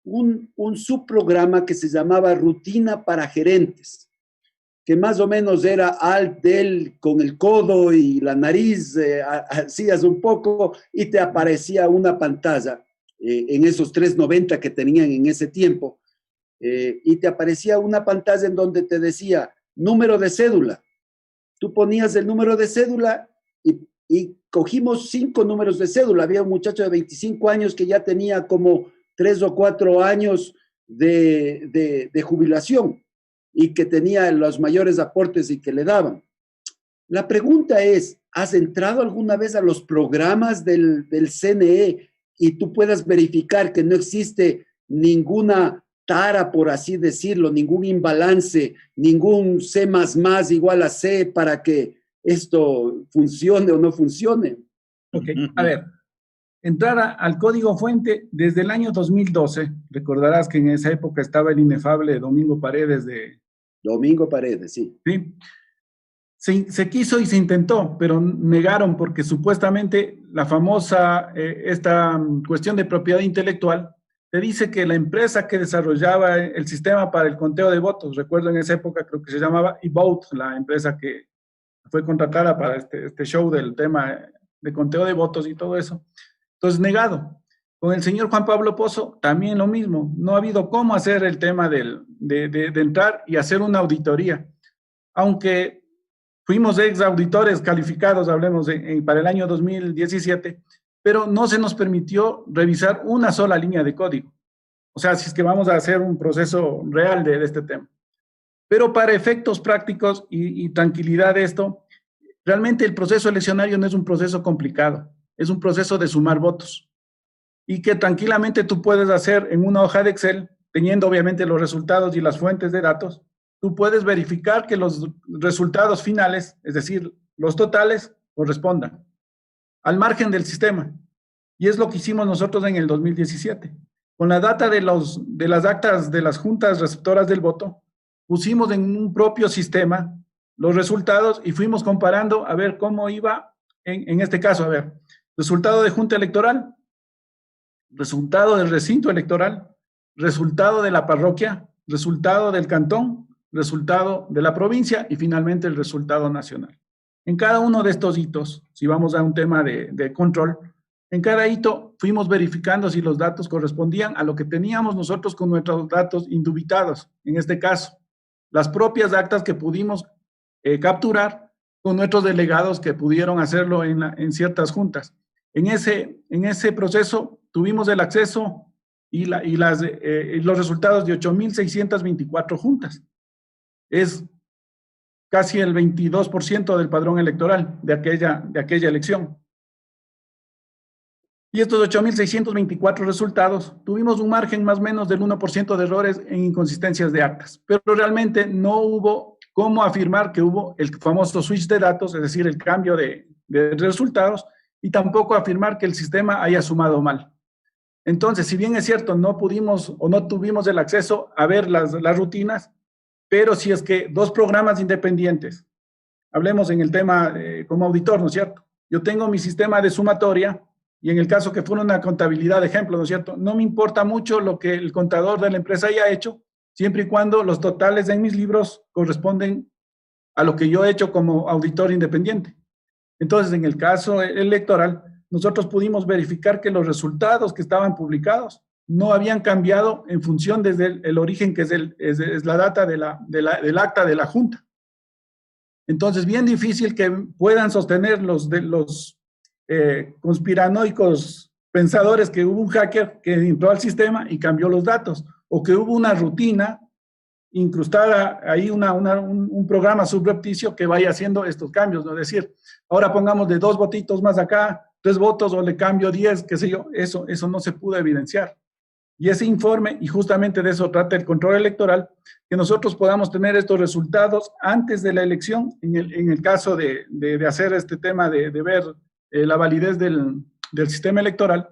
un subprograma que se llamaba Rutina para Gerentes, que más o menos era alt del con el codo y la nariz, hacías un poco y te aparecía una pantalla en esos 390 que tenían en ese tiempo, y te aparecía una pantalla en donde te decía número de cédula. Tú ponías el número de cédula y cogimos 5 números de cédula. Había un muchacho de 25 años que ya tenía como 3 o 4 años de jubilación y que tenía los mayores aportes y que le daban. La pregunta es, ¿has entrado alguna vez a los programas del CNE y tú puedas verificar que no existe ninguna tara, por así decirlo, ningún imbalance, ningún C++ igual a C para que esto funcione o no funcione? Ok, a ver, entrar al código fuente desde el año 2012, recordarás que en esa época estaba el inefable Domingo Paredes Domingo Paredes, sí. ¿Sí? Se quiso y se intentó, pero negaron porque supuestamente la famosa, esta cuestión de propiedad intelectual, te dice que la empresa que desarrollaba el sistema para el conteo de votos, recuerdo en esa época creo que se llamaba eVote, la empresa que fue contratada para este show del tema de conteo de votos y todo eso. Entonces, negado. Con el señor Juan Pablo Pozo, también lo mismo. No ha habido cómo hacer el tema de entrar y hacer una auditoría. Aunque fuimos ex auditores calificados, hablemos para el año 2017, pero no se nos permitió revisar una sola línea de código. O sea, si es que vamos a hacer un proceso real de este tema. Pero para efectos prácticos y tranquilidad de esto, realmente el proceso eleccionario no es un proceso complicado, es un proceso de sumar votos. Y que tranquilamente tú puedes hacer en una hoja de Excel, teniendo obviamente los resultados y las fuentes de datos, tú puedes verificar que los resultados finales, es decir, los totales, correspondan al margen del sistema. Y es lo que hicimos nosotros en el 2017. Con la data de las actas de las juntas receptoras del voto, pusimos en un propio sistema los resultados y fuimos comparando a ver cómo iba, en este caso, a ver, resultado de junta electoral, resultado del recinto electoral, resultado de la parroquia, resultado del cantón, resultado de la provincia y finalmente el resultado nacional. En cada uno de estos hitos, si vamos a un tema de control, en cada hito fuimos verificando si los datos correspondían a lo que teníamos nosotros con nuestros datos indubitados, en este caso, las propias actas que pudimos capturar con nuestros delegados que pudieron hacerlo en ciertas juntas. En ese proceso tuvimos el acceso y los resultados de 8.624 juntas. Es casi el 22% del padrón electoral de aquella elección. Y estos 8.624 resultados, tuvimos un margen más o menos del 1% de errores en inconsistencias de actas, pero realmente no hubo cómo afirmar que hubo el famoso switch de datos, es decir, el cambio de resultados, y tampoco afirmar que el sistema haya sumado mal. Entonces, si bien es cierto, no pudimos o no tuvimos el acceso a ver las rutinas, pero si es que dos programas independientes, hablemos en el tema como auditor, ¿no es cierto? Yo tengo mi sistema de sumatoria y en el caso que fuera una contabilidad de ejemplo, ¿no es cierto? No me importa mucho lo que el contador de la empresa haya hecho, siempre y cuando los totales en mis libros corresponden a lo que yo he hecho como auditor independiente. Entonces, en el caso electoral, nosotros pudimos verificar que los resultados que estaban publicados no habían cambiado en función desde el origen, que es la data del acta de la Junta. Entonces, bien difícil que puedan sostener los conspiranoicos pensadores que hubo un hacker que entró al sistema y cambió los datos, o que hubo una rutina incrustada ahí, un programa subrepticio que vaya haciendo estos cambios, ¿no? Es decir, ahora pongamos de 2 votitos más acá, 3 votos, o le cambio 10, qué sé yo, eso no se pudo evidenciar. Y ese informe, y justamente de eso trata el control electoral, que nosotros podamos tener estos resultados antes de la elección, en el caso de hacer este tema de ver la validez del sistema electoral.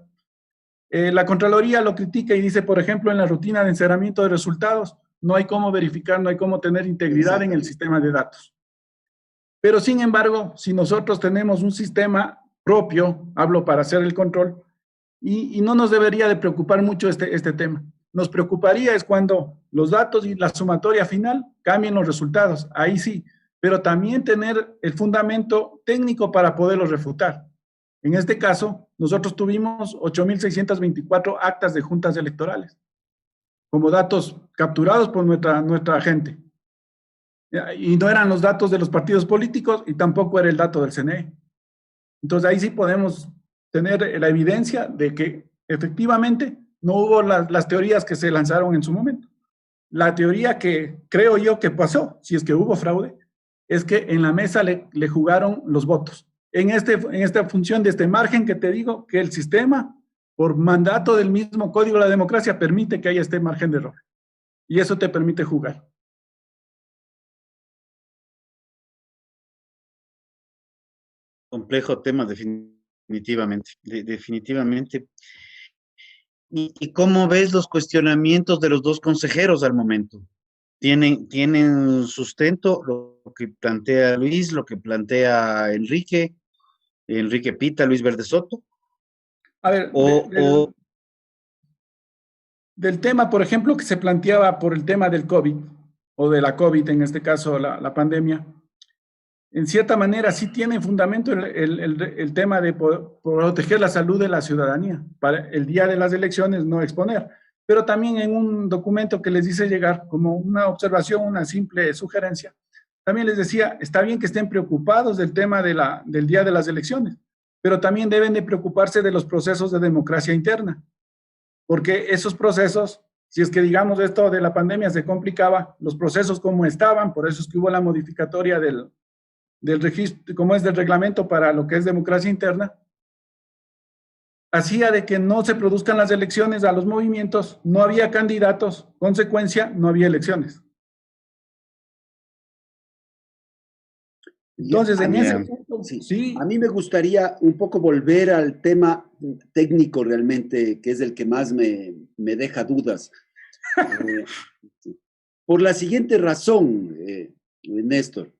La Contraloría lo critica y dice, por ejemplo, en la rutina de encerramiento de resultados, no hay cómo verificar, no hay cómo tener integridad en el sistema de datos. Pero sin embargo, si nosotros tenemos un sistema propio, hablo para hacer el control, y no nos debería de preocupar mucho este tema. Nos preocuparía es cuando los datos y la sumatoria final cambien los resultados, ahí sí, pero también tener el fundamento técnico para poderlos refutar. En este caso, nosotros tuvimos 8.624 actas de juntas electorales, como datos capturados por nuestra gente. Y no eran los datos de los partidos políticos y tampoco era el dato del CNE. Entonces ahí sí podemos tener la evidencia de que efectivamente no hubo las teorías que se lanzaron en su momento. La teoría que creo yo que pasó, si es que hubo fraude, es que en la mesa le jugaron los votos. En esta función de este margen que te digo, que el sistema, por mandato del mismo Código de la Democracia, permite que haya este margen de error. Y eso te permite jugar. Complejo tema, definitivamente. Definitivamente. ¿Y cómo ves los cuestionamientos de los dos consejeros al momento? ¿Tienen sustento lo que plantea Luis, lo que plantea Enrique Pita, Luis Verde Soto? A ver, del tema, por ejemplo, que se planteaba por el tema del COVID, o de la COVID, en este caso la pandemia, en cierta manera sí tiene fundamento el tema de proteger la salud de la ciudadanía, para el día de las elecciones no exponer, pero también en un documento que les hice llegar como una observación, una simple sugerencia, también les decía, está bien que estén preocupados del tema del día de las elecciones, pero también deben de preocuparse de los procesos de democracia interna, porque esos procesos, si es que digamos esto de la pandemia se complicaba, los procesos como estaban, por eso es que hubo la modificatoria del registro, como es del reglamento para lo que es democracia interna, hacía de que no se produzcan las elecciones a los movimientos, no había candidatos, consecuencia, no había elecciones. Entonces, en ese punto, sí. A mí me gustaría un poco volver al tema técnico realmente, que es el que más me deja dudas. Por la siguiente razón, Néstor,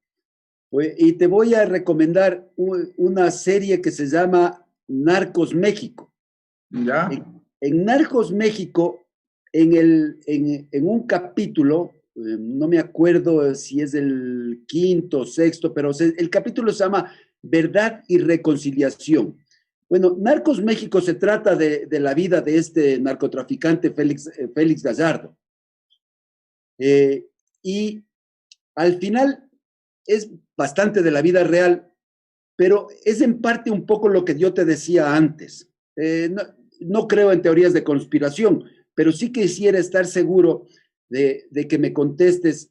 y te voy a recomendar una serie que se llama Narcos México. ¿Ya? En Narcos México, en un capítulo, no me acuerdo si es el quinto o sexto, pero el capítulo se llama Verdad y Reconciliación. Bueno, Narcos México se trata de la vida de este narcotraficante Félix Gallardo. Y al final es bastante de la vida real, pero es en parte un poco lo que yo te decía antes. No creo en teorías de conspiración, pero sí quisiera estar seguro de que me contestes,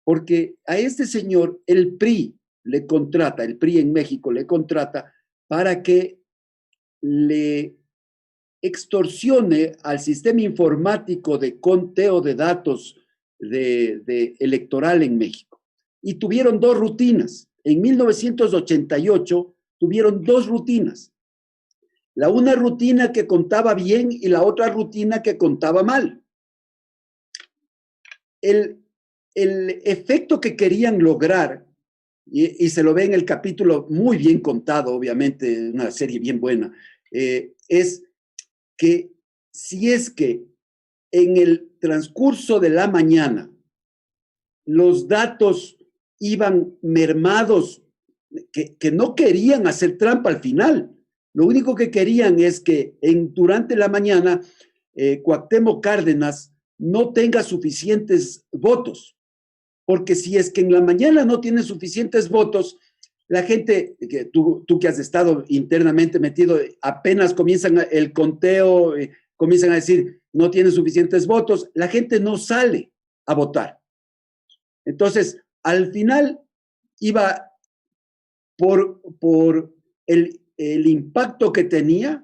porque a este señor el PRI le contrata, el PRI en México le contrata para que le extorsione al sistema informático de conteo de datos de electoral en México. Y tuvieron dos rutinas. En 1988 tuvieron dos rutinas. Una rutina que contaba bien y la otra rutina que contaba mal. El efecto que querían lograr, y se lo ve en el capítulo muy bien contado, obviamente, una serie bien buena, es que si es que en el transcurso de la mañana los datos iban mermados, que no querían hacer trampa al final, lo único que querían es que durante la mañana Cuauhtémoc Cárdenas no tenga suficientes votos, porque si es que en la mañana no tiene suficientes votos, la gente, tú que has estado internamente metido, apenas comienzan el conteo, comienzan a decir no tiene suficientes votos, la gente no sale a votar. Entonces, al final iba por el impacto que tenía,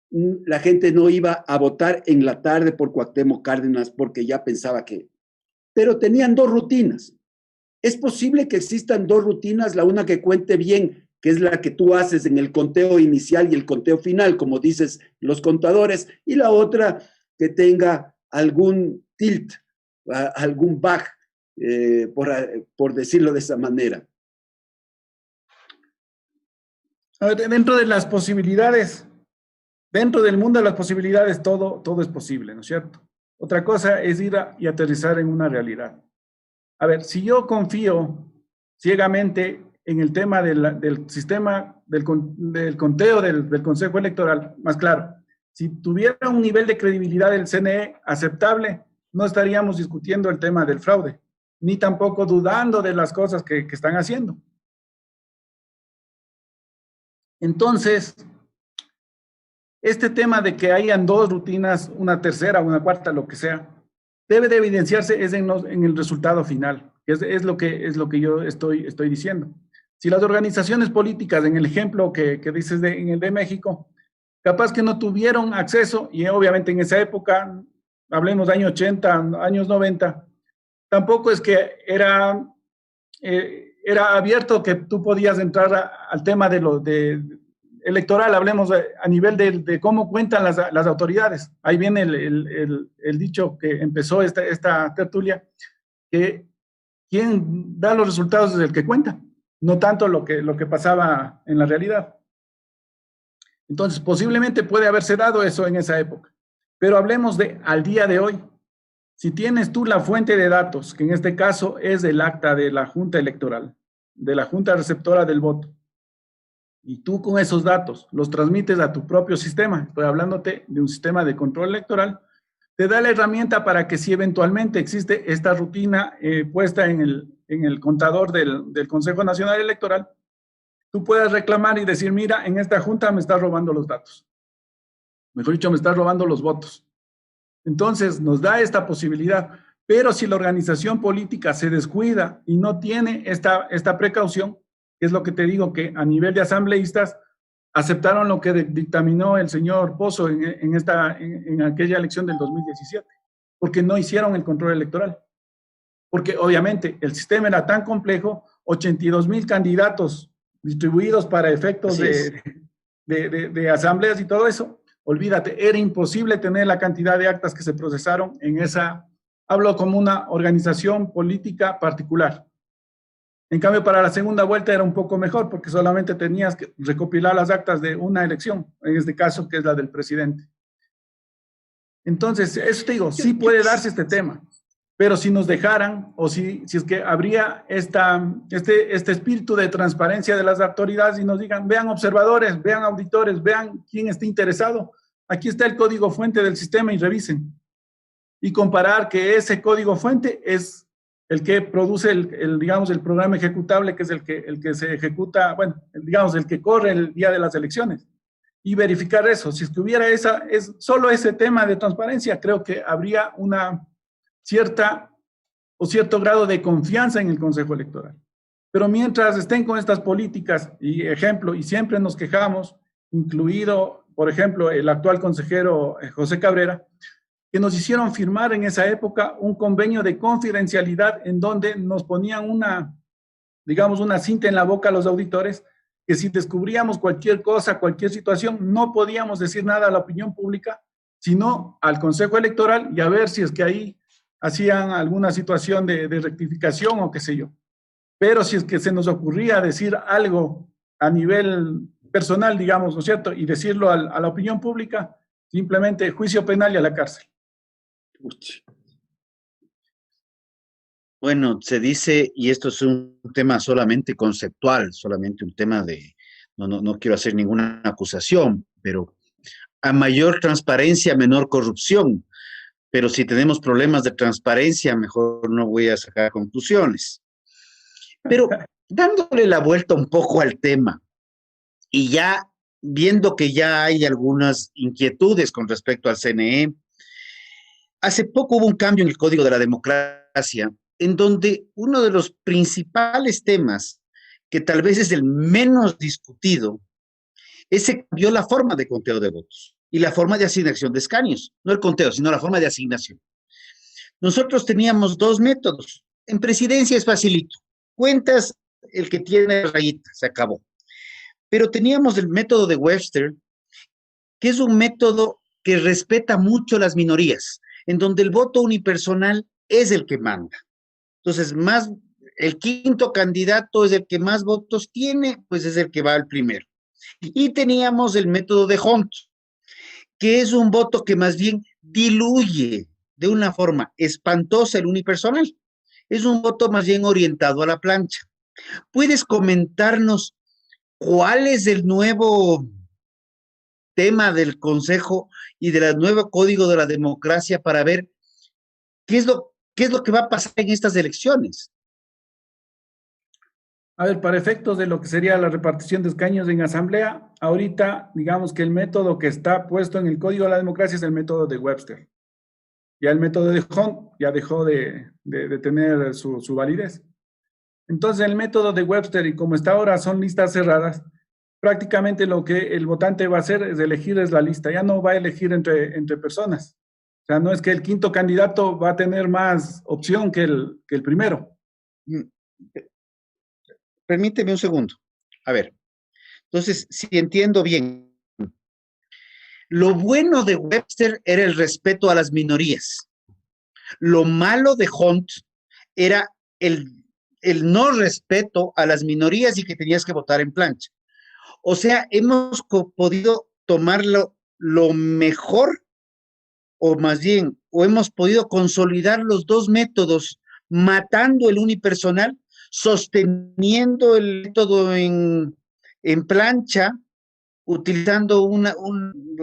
la gente no iba a votar en la tarde por Cuauhtémoc Cárdenas porque ya pensaba que... Pero tenían dos rutinas. Es posible que existan dos rutinas, la una que cuente bien, que es la que tú haces en el conteo inicial y el conteo final, como dices los contadores, y la otra que tenga algún tilt, algún bug, por decirlo de esa manera. Dentro de las posibilidades, dentro del mundo de las posibilidades, todo es posible, ¿no es cierto? Otra cosa es ir y aterrizar en una realidad. A ver, si yo confío ciegamente en el tema del sistema del conteo del Consejo Electoral, más claro, si tuviera un nivel de credibilidad del CNE aceptable, no estaríamos discutiendo el tema del fraude, ni tampoco dudando de las cosas que están haciendo. Entonces, este tema de que hayan dos rutinas, una tercera, una cuarta, lo que sea, debe de evidenciarse es en el resultado final, que es lo que yo estoy diciendo. Si las organizaciones políticas, en el ejemplo que dices en el de México, capaz que no tuvieron acceso, y obviamente en esa época, hablemos de años 80, años 90, tampoco es que era abierto que tú podías entrar al tema electoral, hablemos a nivel de cómo cuentan las autoridades. Ahí viene el dicho que empezó esta tertulia, que quien da los resultados es el que cuenta, no tanto lo que pasaba en la realidad. Entonces, posiblemente puede haberse dado eso en esa época, pero hablemos al día de hoy. Si tienes tú la fuente de datos, que en este caso es el acta de la Junta Electoral, de la Junta Receptora del Voto, y tú con esos datos los transmites a tu propio sistema, estoy hablándote de un sistema de control electoral, te da la herramienta para que si eventualmente existe esta rutina puesta en el contador del Consejo Nacional Electoral, tú puedas reclamar y decir, mira, en esta junta me estás robando los datos. Mejor dicho, me estás robando los votos. Entonces, nos da esta posibilidad. Pero si la organización política se descuida y no tiene esta precaución, es lo que te digo, que a nivel de asambleístas aceptaron lo que dictaminó el señor Pozo en aquella elección del 2017, porque no hicieron el control electoral. Porque obviamente el sistema era tan complejo, 82,000 candidatos distribuidos para efectos de asambleas y todo eso. Olvídate, era imposible tener la cantidad de actas que se procesaron en esa, hablo como una organización política particular. En cambio, para la segunda vuelta era un poco mejor, porque solamente tenías que recopilar las actas de una elección, en este caso, que es la del presidente. Entonces, eso te digo, sí puede darse este tema, pero si nos dejaran, o si es que habría este espíritu de transparencia de las autoridades y nos digan, vean observadores, vean auditores, vean quién esté interesado, aquí está el código fuente del sistema y revisen. Y comparar que ese código fuente es el que produce digamos, el programa ejecutable, que es el que se ejecuta, bueno, digamos, el que corre el día de las elecciones. Y verificar eso. Si es que hubiera solo ese tema de transparencia, creo que habría una cierto grado de confianza en el Consejo Electoral. Pero mientras estén con estas políticas y ejemplo, y siempre nos quejamos, incluido, por ejemplo, el actual consejero José Cabrera, que nos hicieron firmar en esa época un convenio de confidencialidad en donde nos ponían digamos, una cinta en la boca a los auditores, que si descubríamos cualquier cosa, cualquier situación, no podíamos decir nada a la opinión pública, sino al Consejo Electoral y a ver si es que ahí hacían alguna situación de rectificación o qué sé yo. Pero si es que se nos ocurría decir algo a nivel personal, digamos, ¿no es cierto? Y decirlo a la opinión pública, simplemente juicio penal y a la cárcel. Bueno, se dice, y esto es un tema solamente conceptual, solamente un tema de, no quiero hacer ninguna acusación, pero a mayor transparencia, menor corrupción. Pero si tenemos problemas de transparencia, mejor no voy a sacar conclusiones. Pero dándole la vuelta un poco al tema y ya viendo que ya hay algunas inquietudes con respecto al CNE, hace poco hubo un cambio en el Código de la Democracia en donde uno de los principales temas, que tal vez es el menos discutido, es que cambió la forma de conteo de votos y la forma de asignación de escaños. No el conteo, sino la forma de asignación. Nosotros teníamos dos métodos. En presidencia es facilito. Cuentas el que tiene rayita, se acabó. Pero teníamos el método de Webster, que es un método que respeta mucho las minorías, en donde el voto unipersonal es el que manda. Entonces, el quinto candidato es el que más votos tiene, pues es el que va al primero. Y teníamos el método de Hunt, que es un voto que más bien diluye de una forma espantosa el unipersonal. Es un voto más bien orientado a la plancha. ¿Puedes comentarnos cuál es el nuevo tema del Consejo y del nuevo Código de la Democracia para ver qué es lo que va a pasar en estas elecciones? A ver, para efectos de lo que sería la repartición de escaños en asamblea, ahorita digamos que el método que está puesto en el Código de la Democracia es el método de Webster. Ya el método de Hunt ya dejó de tener su validez. Entonces el método de Webster, y como está ahora son listas cerradas, prácticamente lo que el votante va a hacer es elegir la lista, ya no va a elegir entre personas. O sea, no es que el quinto candidato va a tener más opción que el primero. Permíteme un segundo. A ver, entonces, si entiendo bien, lo bueno de Webster era el respeto a las minorías. Lo malo de Hunt era el no respeto a las minorías y que tenías que votar en plancha. O sea, hemos podido tomarlo lo mejor, o más bien, o hemos podido consolidar los dos métodos, matando el unipersonal, sosteniendo el método en plancha, utilizando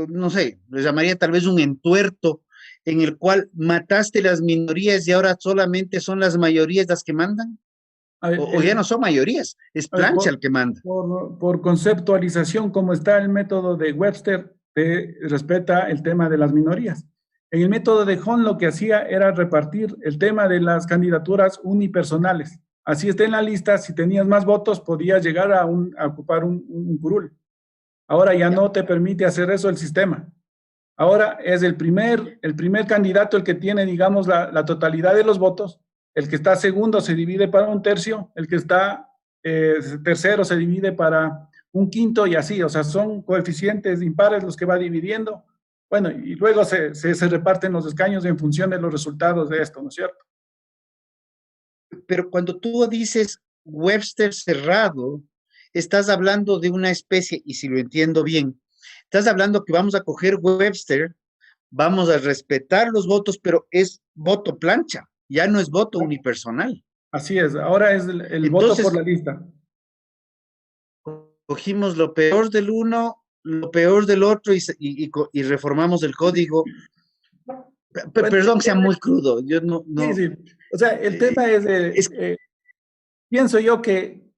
no sé, lo llamaría tal vez un entuerto, en el cual mataste las minorías y ahora solamente son las mayorías las que mandan. A ver, o ya no son mayorías, es plancha el que manda. Por conceptualización, como está el método de Webster, respeta el tema de las minorías. En el método de Hunt lo que hacía era repartir el tema de las candidaturas unipersonales. Así está en la lista, si tenías más votos, podías llegar a ocupar un curul. Ahora ya no te permite hacer eso el sistema. Ahora es el primer candidato el que tiene, digamos, la totalidad de los votos. El que está segundo se divide para un tercio, el que está tercero se divide para un quinto y así. O sea, son coeficientes impares los que va dividiendo. Bueno, y luego se reparten los escaños en función de los resultados de esto, ¿no es cierto? Pero cuando tú dices Webster cerrado, estás hablando de una especie, y si lo entiendo bien, estás hablando que vamos a coger Webster, vamos a respetar los votos, pero es voto plancha. ya no es voto unipersonal. Así es, ahora es el voto por la lista. Cogimos lo peor del uno, lo peor del otro y reformamos el código. Bueno, Perdón que sea muy crudo, yo no... Sí, sí. O sea, el tema es, pienso yo que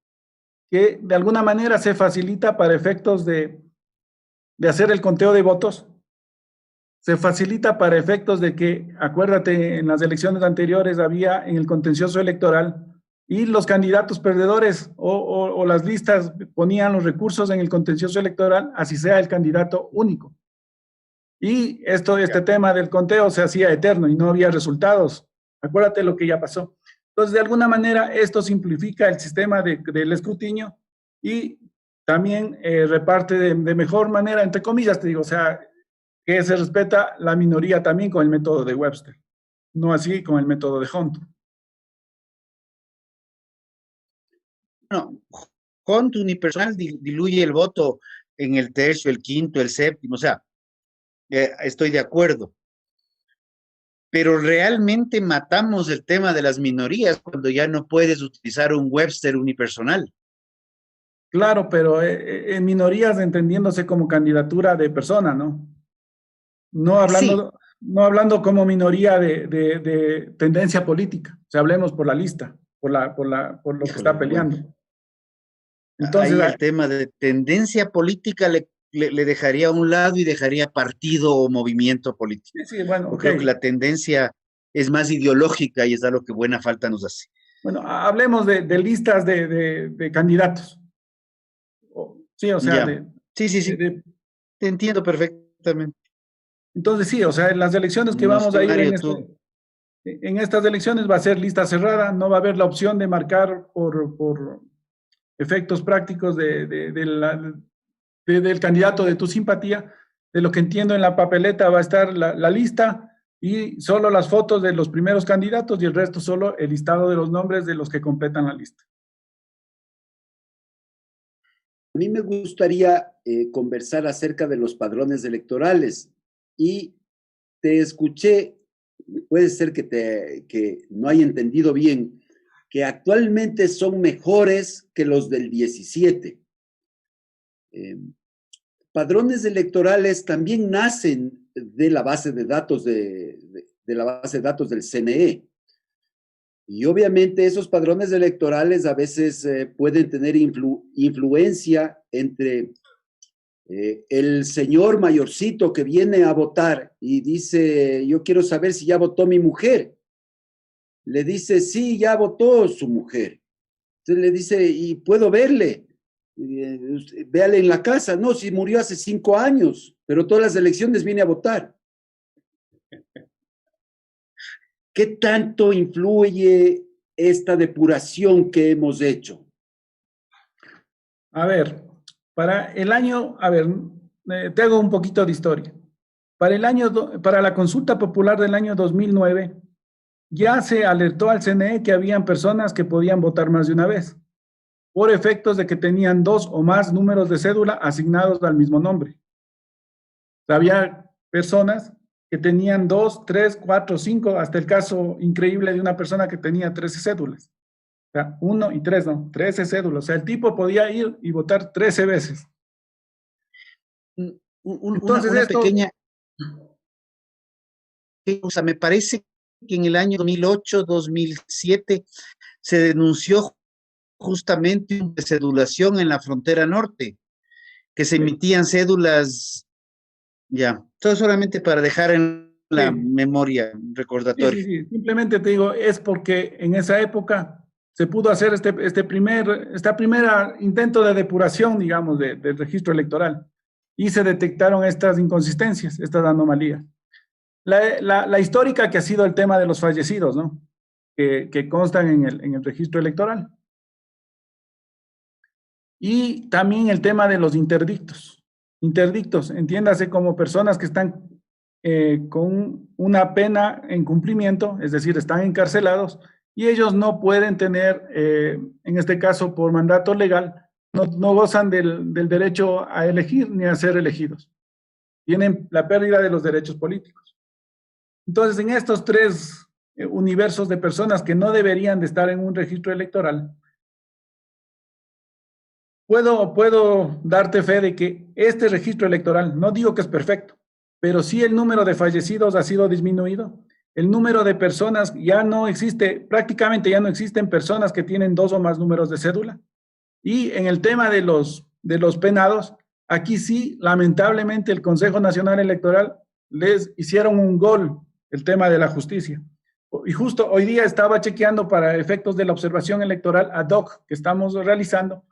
de alguna manera se facilita para efectos de hacer el conteo de votos, se facilita para efectos de que, acuérdate, en las elecciones anteriores había en el contencioso electoral y los candidatos perdedores o las listas ponían los recursos en el contencioso electoral, así sea el candidato único. Y este tema del conteo se hacía eterno y no había resultados. Acuérdate lo que ya pasó. Entonces, de alguna manera, esto simplifica el sistema del escrutinio y también reparte de mejor manera, entre comillas, te digo, o sea, que se respeta la minoría también con el método de Webster, no así con el método de Hunt. No, Hunt unipersonal diluye el voto en el tercio, el quinto, el séptimo, o sea, estoy de acuerdo. Pero realmente matamos el tema de las minorías cuando ya no puedes utilizar un Webster unipersonal. Claro, pero en minorías entendiéndose como candidatura de persona, ¿no? No hablando, sí, no hablando como minoría de tendencia política. O sea, hablemos por la lista, por lo que está peleando. Bueno, entonces, ahí el tema de tendencia política le dejaría a un lado y dejaría partido o movimiento político. Sí, bueno, Yo creo que la tendencia es más ideológica y es a lo que buena falta nos hace. Bueno, hablemos de listas de candidatos. Sí, o sea, sí. Te entiendo perfectamente. Entonces, sí, o sea, en las elecciones que vamos a ir en estas elecciones va a ser lista cerrada, no va a haber la opción de marcar por efectos prácticos del candidato de tu simpatía. De lo que entiendo, en la papeleta va a estar la lista y solo las fotos de los primeros candidatos y el resto solo el listado de los nombres de los que completan la lista. A mí me gustaría conversar acerca de los padrones electorales y te escuché, puede ser que no haya entendido bien, que actualmente son mejores que los del 17. Padrones electorales también nacen de la base de datos de la base de datos del CNE. Y obviamente esos padrones electorales a veces pueden tener influencia entre el señor mayorcito que viene a votar y dice, yo quiero saber si ya votó mi mujer. Le dice, sí, ya votó su mujer. Entonces le dice, ¿y puedo verle? Véale en la casa. No, si murió hace 5 años, pero todas las elecciones viene a votar. ¿Qué tanto influye esta depuración que hemos hecho? A ver, para el año, te hago un poquito de historia. Para la consulta popular del año 2009, ya se alertó al CNE que habían personas que podían votar más de una vez, por efectos de que tenían 2 o más números de cédula asignados al mismo nombre. Había personas que tenían 2, 3, 4, 5, hasta el caso increíble de una persona que tenía 13 cédulas. O sea, 1 y 3, no, 13 cédulas. O sea, el tipo podía ir y votar 13 veces. Entonces, una pequeña... O sea, me parece que en el año 2008, 2007, se denunció justamente una cedulación en la frontera norte, que se emitían cédulas... Ya, todo solamente para dejar en la memoria recordatoria. Sí. Simplemente te digo, es porque en esa época se pudo hacer este primer intento de depuración, digamos, del registro electoral y se detectaron estas inconsistencias, estas anomalías. La histórica que ha sido el tema de los fallecidos, ¿no? Que constan en el registro electoral. Y también el tema de los interdictos. Interdictos, entiéndase como personas que están con una pena en cumplimiento, es decir, están encarcelados y ellos no pueden tener, en este caso por mandato legal, no gozan del derecho a elegir ni a ser elegidos. Tienen la pérdida de los derechos políticos. Entonces, en estos 3 universos de personas que no deberían de estar en un registro electoral, puedo darte fe de que este registro electoral, no digo que es perfecto, pero sí el número de fallecidos ha sido disminuido. El número de personas ya no existe, prácticamente ya no existen personas que tienen 2 o más números de cédula. Y en el tema de los penados, aquí sí, lamentablemente, el Consejo Nacional Electoral les hicieron un gol el tema de la justicia. Y justo hoy día estaba chequeando para efectos de la observación electoral ad hoc que estamos realizando.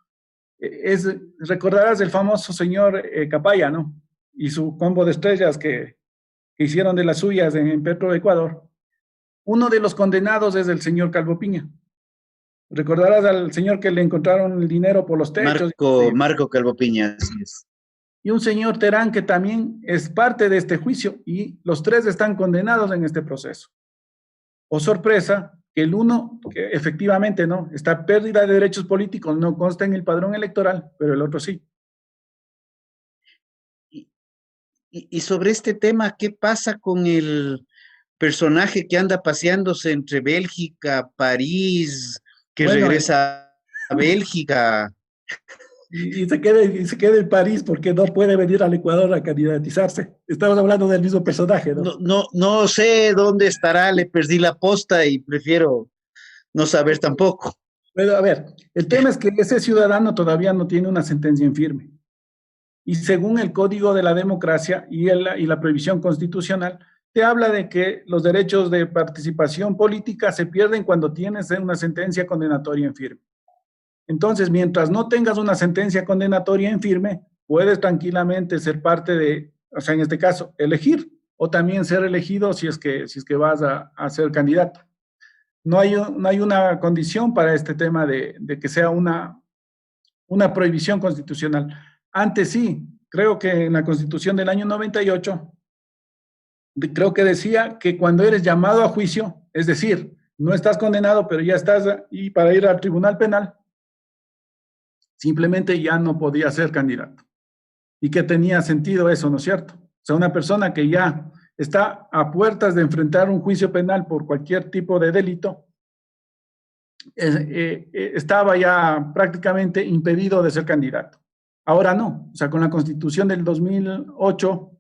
Recordarás el famoso señor Capaya, ¿no? Y su combo de estrellas que hicieron de las suyas en Petro Ecuador. Uno de los condenados es el señor Calvo Piña. Recordarás al señor que le encontraron el dinero por los techos. Marco Calvo Piña, así es. Y un señor Terán que también es parte de este juicio y los 3 están condenados en este proceso. Oh sorpresa, que el uno, que efectivamente no, esta pérdida de derechos políticos no consta en el padrón electoral, pero el otro sí. Y sobre este tema, ¿qué pasa con el personaje que anda paseándose entre Bélgica, París, que regresa a Bélgica? Y se queda en París porque no puede venir al Ecuador a candidatizarse. Estamos hablando del mismo personaje, ¿no? No sé dónde estará, le perdí la posta y prefiero no saber tampoco. Pero a ver, el tema es que ese ciudadano todavía no tiene una sentencia en firme. Y según el Código de la Democracia y la prohibición constitucional, te habla de que los derechos de participación política se pierden cuando tienes una sentencia condenatoria en firme. Entonces, mientras no tengas una sentencia condenatoria en firme, puedes tranquilamente ser parte de, o sea, en este caso, elegir, o también ser elegido si es que vas a ser candidato. No hay una condición para este tema de que sea una prohibición constitucional. Antes sí, creo que en la Constitución del año 98, creo que decía que cuando eres llamado a juicio, es decir, no estás condenado, pero ya estás y para ir al tribunal penal, simplemente ya no podía ser candidato. Y que tenía sentido eso, ¿no es cierto? O sea, una persona que ya está a puertas de enfrentar un juicio penal por cualquier tipo de delito, estaba ya prácticamente impedido de ser candidato. Ahora no, o sea, con la Constitución del 2008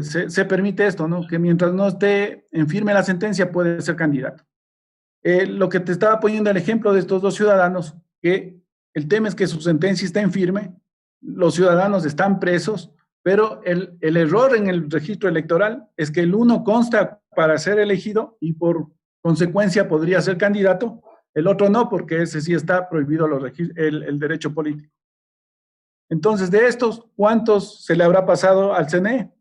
se permite esto, ¿no? Que mientras no esté en firme la sentencia puede ser candidato. Lo que te estaba poniendo el ejemplo de estos 2 ciudadanos, que el tema es que su sentencia está en firme, los ciudadanos están presos, pero el error en el registro electoral es que el uno consta para ser elegido y por consecuencia podría ser candidato, el otro no, porque ese sí está prohibido el derecho político. Entonces, de estos, ¿cuántos se le habrá pasado al CNE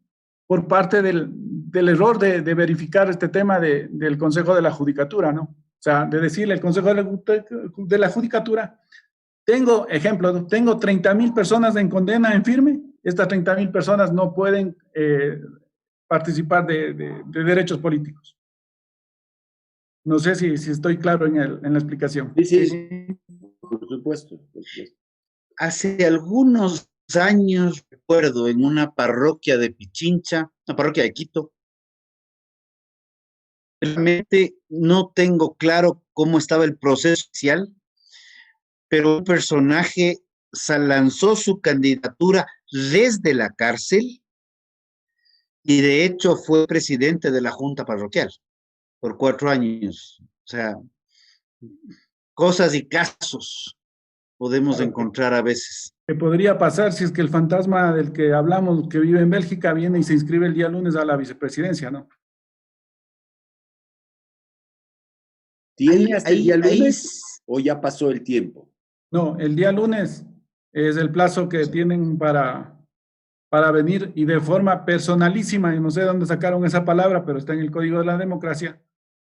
por parte del error de verificar este tema del Consejo de la Judicatura, ¿no? O sea, de decirle al Consejo de la Judicatura, tengo ejemplo, tengo 30,000 personas en condena en firme, estas 30,000 personas no pueden participar de derechos políticos. No sé si estoy claro en la explicación. Sí, por supuesto. Hace algunos años, recuerdo, en una parroquia de Pichincha, una parroquia de Quito, realmente no tengo claro cómo estaba el proceso inicial, pero un personaje lanzó su candidatura desde la cárcel y de hecho fue presidente de la Junta Parroquial por 4 años. O sea, cosas y casos podemos encontrar a veces. ¿Qué podría pasar si es que el fantasma del que hablamos, que vive en Bélgica, viene y se inscribe el día lunes a la vicepresidencia, ¿no? ¿Tiene hasta el día lunes o ya pasó el tiempo? No, el día lunes es el plazo que tienen para venir y de forma personalísima, y no sé de dónde sacaron esa palabra, pero está en el Código de la Democracia,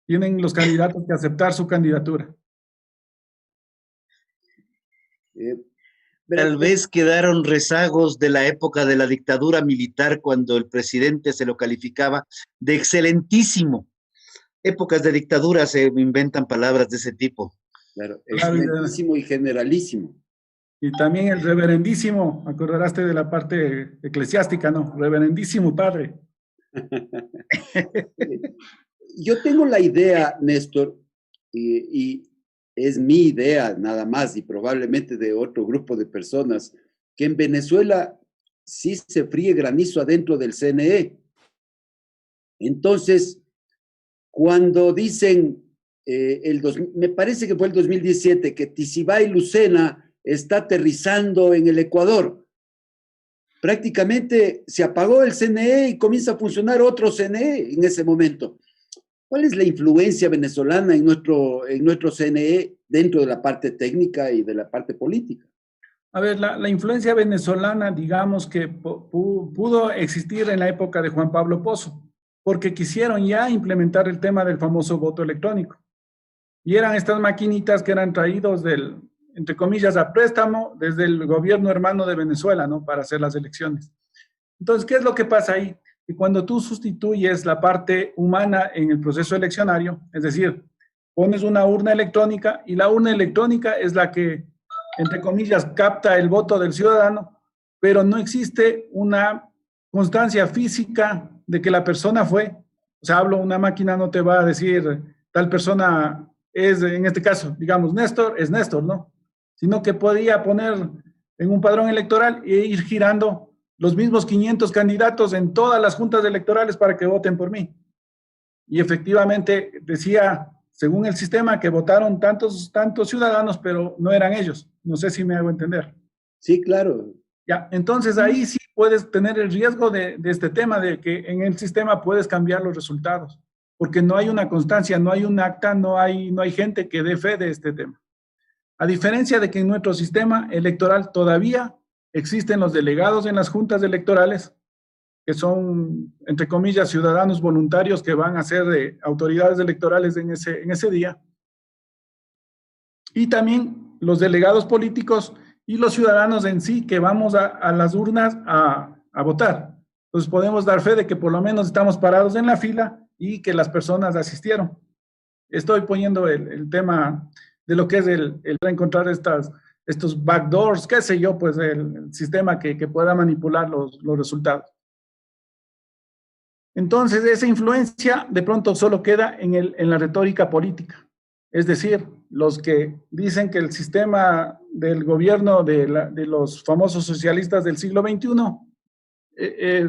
tienen los candidatos que aceptar su candidatura. Tal vez quedaron rezagos de la época de la dictadura militar cuando el presidente se lo calificaba de excelentísimo. Épocas de dictadura se inventan palabras de ese tipo. Claro, excelentísimo y generalísimo. Y también el reverendísimo, acordaste de la parte eclesiástica, ¿no? Reverendísimo padre. Yo tengo la idea, Néstor, y es mi idea nada más, y probablemente de otro grupo de personas, que en Venezuela sí se fríe granizo adentro del CNE. Entonces, cuando dicen, me parece que fue el 2017, que Tizibay Lucena está aterrizando en el Ecuador, prácticamente se apagó el CNE y comienza a funcionar otro CNE en ese momento. ¿Cuál es la influencia venezolana en nuestro CNE dentro de la parte técnica y de la parte política? A ver, la influencia venezolana, digamos que pudo existir en la época de Juan Pablo Pozo, porque quisieron ya implementar el tema del famoso voto electrónico. Y eran estas maquinitas que eran traídos del, entre comillas, a préstamo desde el gobierno hermano de Venezuela, ¿no? Para hacer las elecciones. Entonces, ¿qué es lo que pasa ahí? Que cuando tú sustituyes la parte humana en el proceso eleccionario, es decir, pones una urna electrónica y la urna electrónica es la que, entre comillas, capta el voto del ciudadano, pero no existe una constancia física de que la persona fue. O sea, una máquina no te va a decir tal persona es, en este caso, digamos, Néstor, es Néstor, ¿no? Sino que podía poner en un padrón electoral e ir girando los mismos 500 candidatos en todas las juntas electorales para que voten por mí. Y efectivamente decía, según el sistema, que votaron tantos ciudadanos, pero no eran ellos. No sé si me hago entender. Sí, claro. Ya, entonces ahí sí puedes tener el riesgo de este tema, de que en el sistema puedes cambiar los resultados, porque no hay una constancia, no hay un acta, no hay gente que dé fe de este tema. A diferencia de que en nuestro sistema electoral todavía existen los delegados en las juntas electorales, que son, entre comillas, ciudadanos voluntarios que van a ser autoridades electorales en ese día. Y también los delegados políticos y los ciudadanos en sí que vamos a las urnas a votar. Entonces podemos dar fe de que por lo menos estamos parados en la fila y que las personas asistieron. Estoy poniendo el tema de lo que es el encontrar estos backdoors, qué sé yo, pues el sistema que pueda manipular los resultados. Entonces, esa influencia de pronto solo queda en la retórica política. Es decir, los que dicen que el sistema del gobierno de los famosos socialistas del siglo XXI,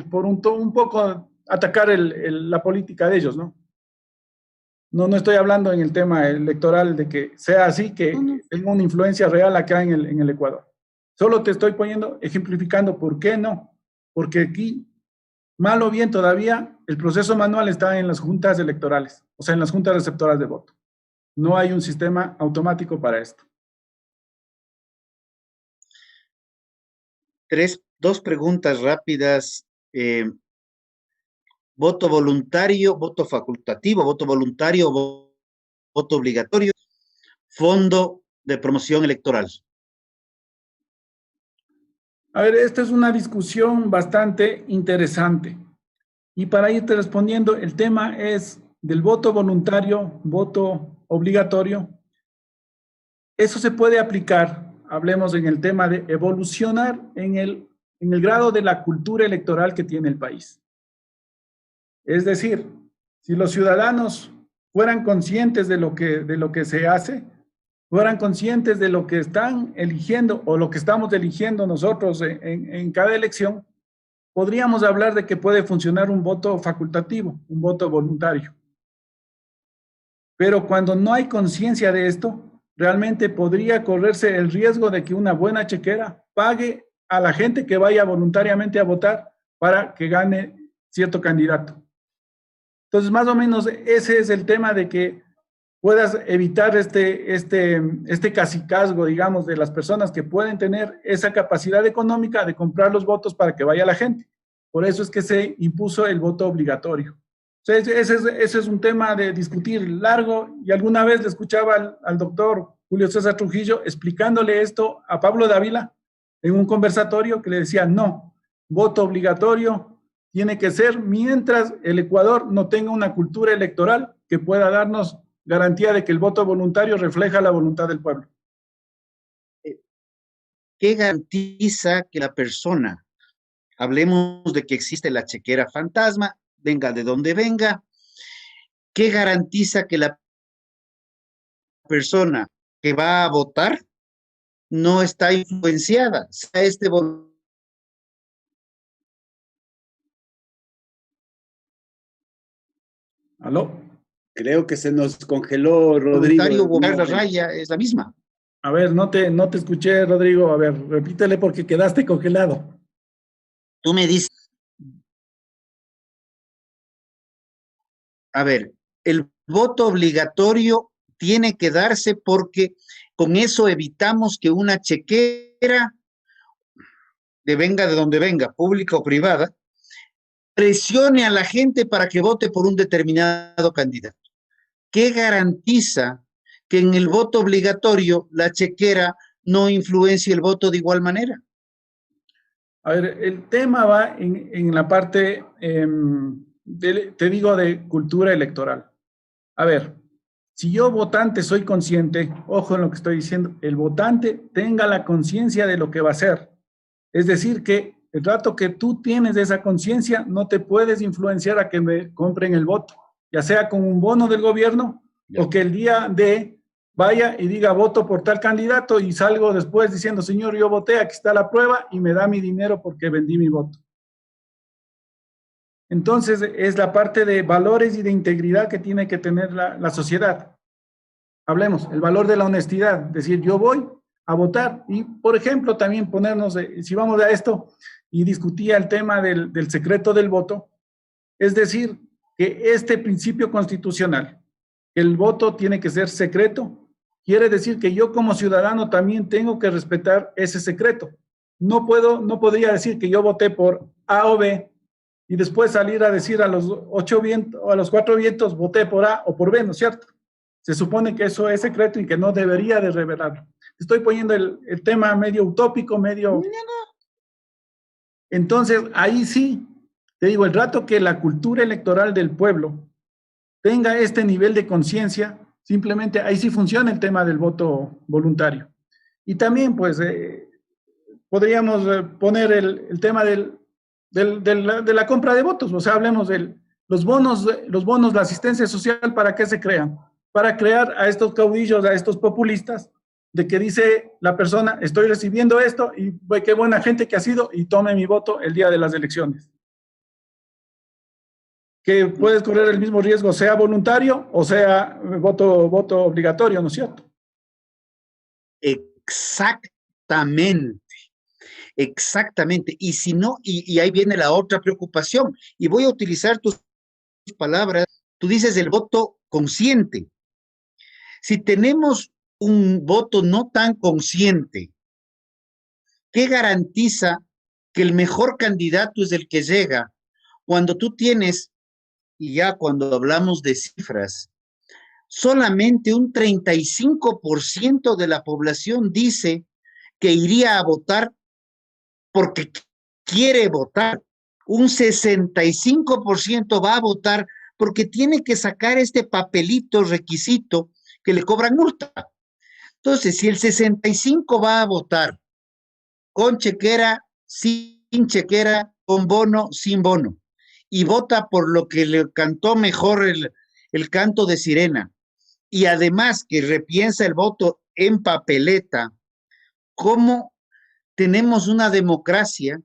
por un poco atacar la política de ellos, ¿no? No estoy hablando en el tema electoral de que sea así, que tenga una influencia real acá en el Ecuador. Solo te estoy ejemplificando por qué no. Porque aquí, mal o bien todavía, el proceso manual está en las juntas electorales, o sea, en las juntas receptoras de voto. No hay un sistema automático para esto. Dos preguntas rápidas. Voto voluntario, voto facultativo, voto voluntario, voto obligatorio, fondo de promoción electoral. A ver, esta es una discusión bastante interesante. Y para irte respondiendo, el tema es del voto voluntario, voto obligatorio. Eso se puede aplicar, hablemos en el tema de evolucionar en el grado de la cultura electoral que tiene el país. Es decir, si los ciudadanos fueran conscientes de lo que se hace, fueran conscientes de lo que están eligiendo o lo que estamos eligiendo nosotros en cada elección, podríamos hablar de que puede funcionar un voto facultativo, un voto voluntario. Pero cuando no hay conciencia de esto, realmente podría correrse el riesgo de que una buena chequera pague a la gente que vaya voluntariamente a votar para que gane cierto candidato. Entonces, más o menos ese es el tema de que puedas evitar este cacicazgo, digamos, de las personas que pueden tener esa capacidad económica de comprar los votos para que vaya la gente. Por eso es que se impuso el voto obligatorio. O sea, ese es un tema de discutir largo, y alguna vez le escuchaba al doctor Julio César Trujillo explicándole esto a Pablo Dávila en un conversatorio que le decía, no, voto obligatorio tiene que ser mientras el Ecuador no tenga una cultura electoral que pueda darnos garantía de que el voto voluntario refleja la voluntad del pueblo. ¿Qué garantiza que la persona, hablemos de que existe la chequera fantasma, venga de donde venga, ¿qué garantiza que la persona que va a votar no está influenciada? Sea este ¿Aló? Creo que se nos congeló, voluntario Rodrigo. votar la raya es la misma. A ver, no te escuché, Rodrigo. A ver, repítele porque quedaste congelado. Tú me dices, a ver, el voto obligatorio tiene que darse porque con eso evitamos que una chequera, venga de donde venga, pública o privada, presione a la gente para que vote por un determinado candidato. ¿Qué garantiza que en el voto obligatorio la chequera no influencie el voto de igual manera? A ver, el tema va en la parte, te digo, de cultura electoral. A ver, si yo votante soy consciente, ojo en lo que estoy diciendo, el votante tenga la conciencia de lo que va a hacer. Es decir, que el rato que tú tienes esa conciencia, no te puedes influenciar a que me compren el voto, ya sea con un bono del gobierno o que el día de vaya y diga voto por tal candidato y salgo después diciendo, señor, yo voté, aquí está la prueba y me da mi dinero porque vendí mi voto. Entonces, es la parte de valores y de integridad que tiene que tener la sociedad. Hablemos, el valor de la honestidad, decir, yo voy a votar. Y, por ejemplo, también ponernos, si vamos a esto, y discutía el tema del secreto del voto, es decir, que este principio constitucional, el voto tiene que ser secreto, quiere decir que yo como ciudadano también tengo que respetar ese secreto. No podría decir que yo voté por A o B, y después salir a decir a los 8 vientos o a los 4 vientos voté por A o por B, ¿no es cierto? Se supone que eso es secreto y que no debería de revelarlo. Estoy poniendo el tema medio utópico, medio... Entonces, ahí sí, te digo, el rato que la cultura electoral del pueblo tenga este nivel de conciencia, simplemente ahí sí funciona el tema del voto voluntario. Y también, pues, podríamos poner el tema de la compra de votos, o sea, hablemos de los bonos, la asistencia social, ¿para qué se crean? Para crear a estos caudillos, a estos populistas, de que dice la persona, estoy recibiendo esto y qué buena gente que ha sido y tome mi voto el día de las elecciones. Que puedes correr el mismo riesgo, sea voluntario o sea voto obligatorio, ¿no es cierto? Exactamente. Exactamente. Y si no, y ahí viene la otra preocupación, y voy a utilizar tus palabras, tú dices el voto consciente. Si tenemos un voto no tan consciente, ¿qué garantiza que el mejor candidato es el que llega cuando tú tienes, y ya cuando hablamos de cifras, solamente un 35% de la población dice que iría a votar porque quiere votar? Un 65% va a votar porque tiene que sacar este papelito requisito que le cobran multa. Entonces, si el 65% va a votar con chequera, sin chequera, con bono, sin bono, y vota por lo que le cantó mejor el canto de sirena, y además que repiensa el voto en papeleta, ¿cómo tenemos una democracia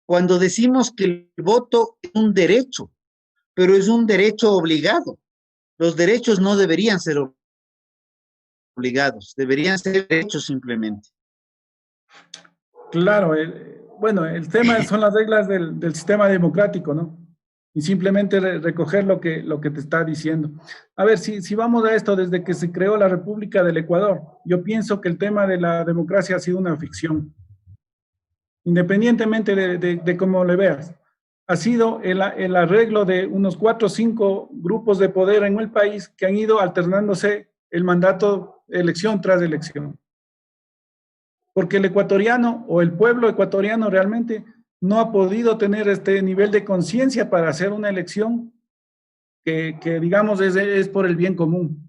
cuando decimos que el voto es un derecho, pero es un derecho obligado? Los derechos no deberían ser obligados, deberían ser derechos simplemente. Claro, bueno, el tema son las reglas del sistema democrático, ¿no? Y simplemente recoger lo que te está diciendo. A ver, si vamos a esto, desde que se creó la República del Ecuador, yo pienso que el tema de la democracia ha sido una ficción. Independientemente de cómo le veas. Ha sido el arreglo de unos 4 o 5 grupos de poder en el país que han ido alternándose el mandato elección tras elección. Porque el ecuatoriano o el pueblo ecuatoriano realmente no ha podido tener este nivel de conciencia para hacer una elección que digamos es por el bien común.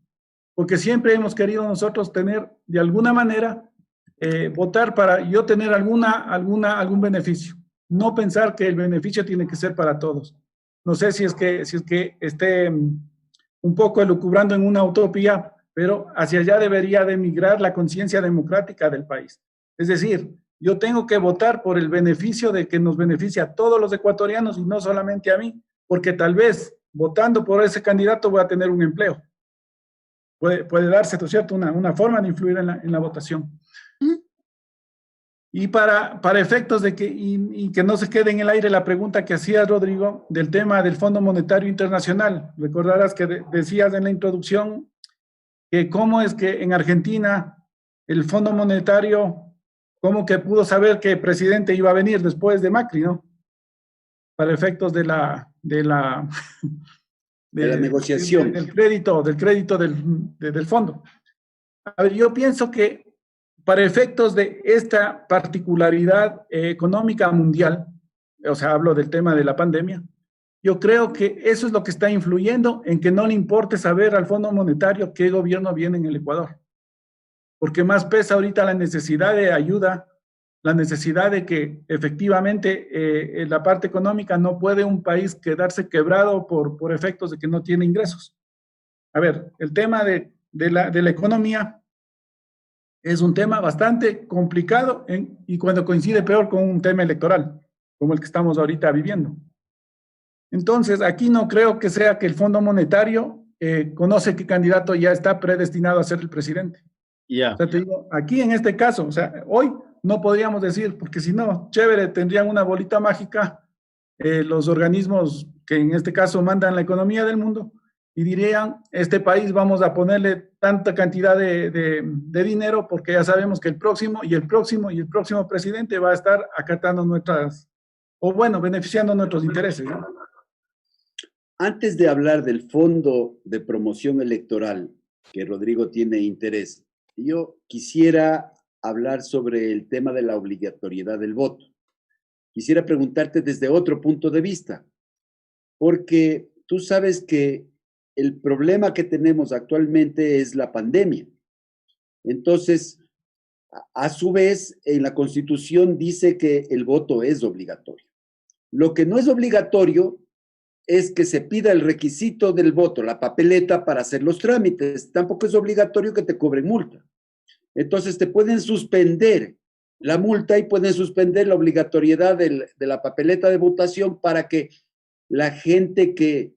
Porque siempre hemos querido nosotros tener de alguna manera votar para yo tener algún beneficio. No pensar que el beneficio tiene que ser para todos. No sé si es que esté un poco elucubrando en una utopía, pero hacia allá debería de migrar la conciencia democrática del país. Es decir, yo tengo que votar por el beneficio de que nos beneficie a todos los ecuatorianos y no solamente a mí, porque tal vez votando por ese candidato voy a tener un empleo. Puede darse, ¿no es cierto?, una forma de influir en la votación. Y para efectos de y que no se quede en el aire la pregunta que hacía Rodrigo del tema del Fondo Monetario Internacional. Recordarás que decías en la introducción que cómo es que en Argentina el Fondo Monetario, cómo que pudo saber que el presidente iba a venir después de Macri, ¿no? Para efectos de la negociación. Del crédito del fondo. A ver, yo pienso que para efectos de esta particularidad económica mundial, o sea, hablo del tema de la pandemia, yo creo que eso es lo que está influyendo en que no le importe saber al Fondo Monetario qué gobierno viene en el Ecuador. Porque más pesa ahorita la necesidad de ayuda, la necesidad de que efectivamente en la parte económica no puede un país quedarse quebrado por efectos de que no tiene ingresos. A ver, el tema de la economía es un tema bastante complicado y cuando coincide peor con un tema electoral, como el que estamos ahorita viviendo. Entonces, aquí no creo que sea que el Fondo Monetario conoce qué candidato ya está predestinado a ser el presidente. Ya. O sea, te digo, aquí en este caso, o sea, hoy no podríamos decir, porque si no, chévere, tendrían una bolita mágica los organismos que en este caso mandan la economía del mundo y dirían, este país vamos a ponerle tanta cantidad de dinero porque ya sabemos que el próximo presidente va a estar acatando beneficiando nuestros intereses, ¿no? Antes de hablar del Fondo de Promoción Electoral, que Rodrigo tiene interés, yo quisiera hablar sobre el tema de la obligatoriedad del voto. Quisiera preguntarte desde otro punto de vista, porque tú sabes que el problema que tenemos actualmente es la pandemia. Entonces, a su vez, en la Constitución dice que el voto es obligatorio. Lo que no es obligatorio es que se pida el requisito del voto, la papeleta para hacer los trámites. Tampoco es obligatorio que te cobren multa. Entonces te pueden suspender la multa y pueden suspender la obligatoriedad de la papeleta de votación para que la gente que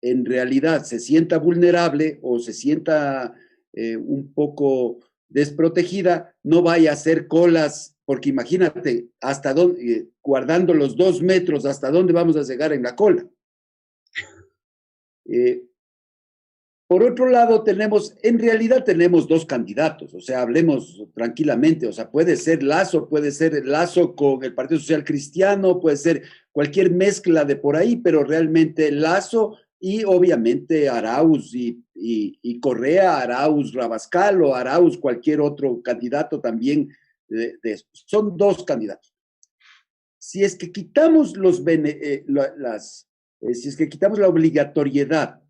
en realidad se sienta vulnerable o se sienta un poco desprotegida no vaya a hacer colas, porque imagínate, hasta dónde, guardando los 2 metros, hasta dónde vamos a llegar en la cola. Por otro lado, en realidad tenemos 2 candidatos, o sea, hablemos tranquilamente, o sea, puede ser Lasso con el Partido Social Cristiano, puede ser cualquier mezcla de por ahí, pero realmente Lasso y obviamente Arauz y Correa, Arauz Rabascal o Arauz cualquier otro candidato también de eso. Son 2 candidatos. Si es que quitamos si es que quitamos la obligatoriedad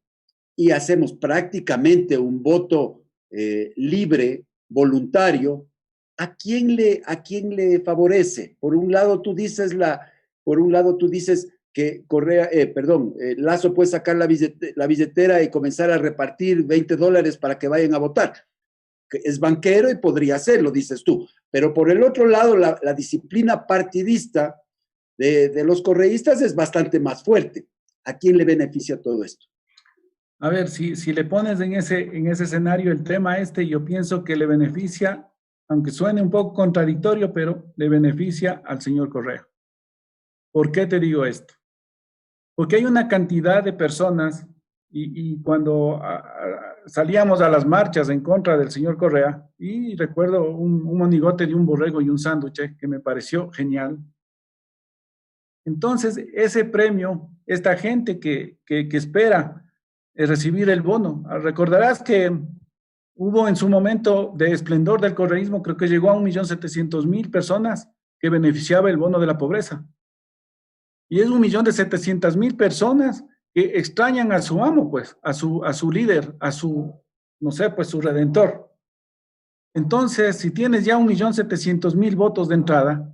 y hacemos prácticamente un voto libre, voluntario, ¿a quién le favorece? Por un lado tú dices que Lasso puede sacar la billetera y comenzar a repartir $20 para que vayan a votar. Es banquero y podría hacerlo, dices tú. Pero por el otro lado, la disciplina partidista de los correístas es bastante más fuerte. ¿A quién le beneficia todo esto? A ver, si le pones en ese escenario el tema yo pienso que le beneficia, aunque suene un poco contradictorio, pero le beneficia al señor Correa. ¿Por qué te digo esto? Porque hay una cantidad de personas, y cuando salíamos a las marchas en contra del señor Correa, y recuerdo un monigote de un borrego y un sándwich que me pareció genial. Entonces, ese premio, esta gente que espera recibir el bono. Recordarás que hubo en su momento de esplendor del correísmo, creo que llegó a 1.700.000 personas que beneficiaba el bono de la pobreza. Y es 1.700.000 personas que extrañan a su amo, pues, a su líder, su redentor. Entonces, si tienes ya 1.700.000 votos de entrada,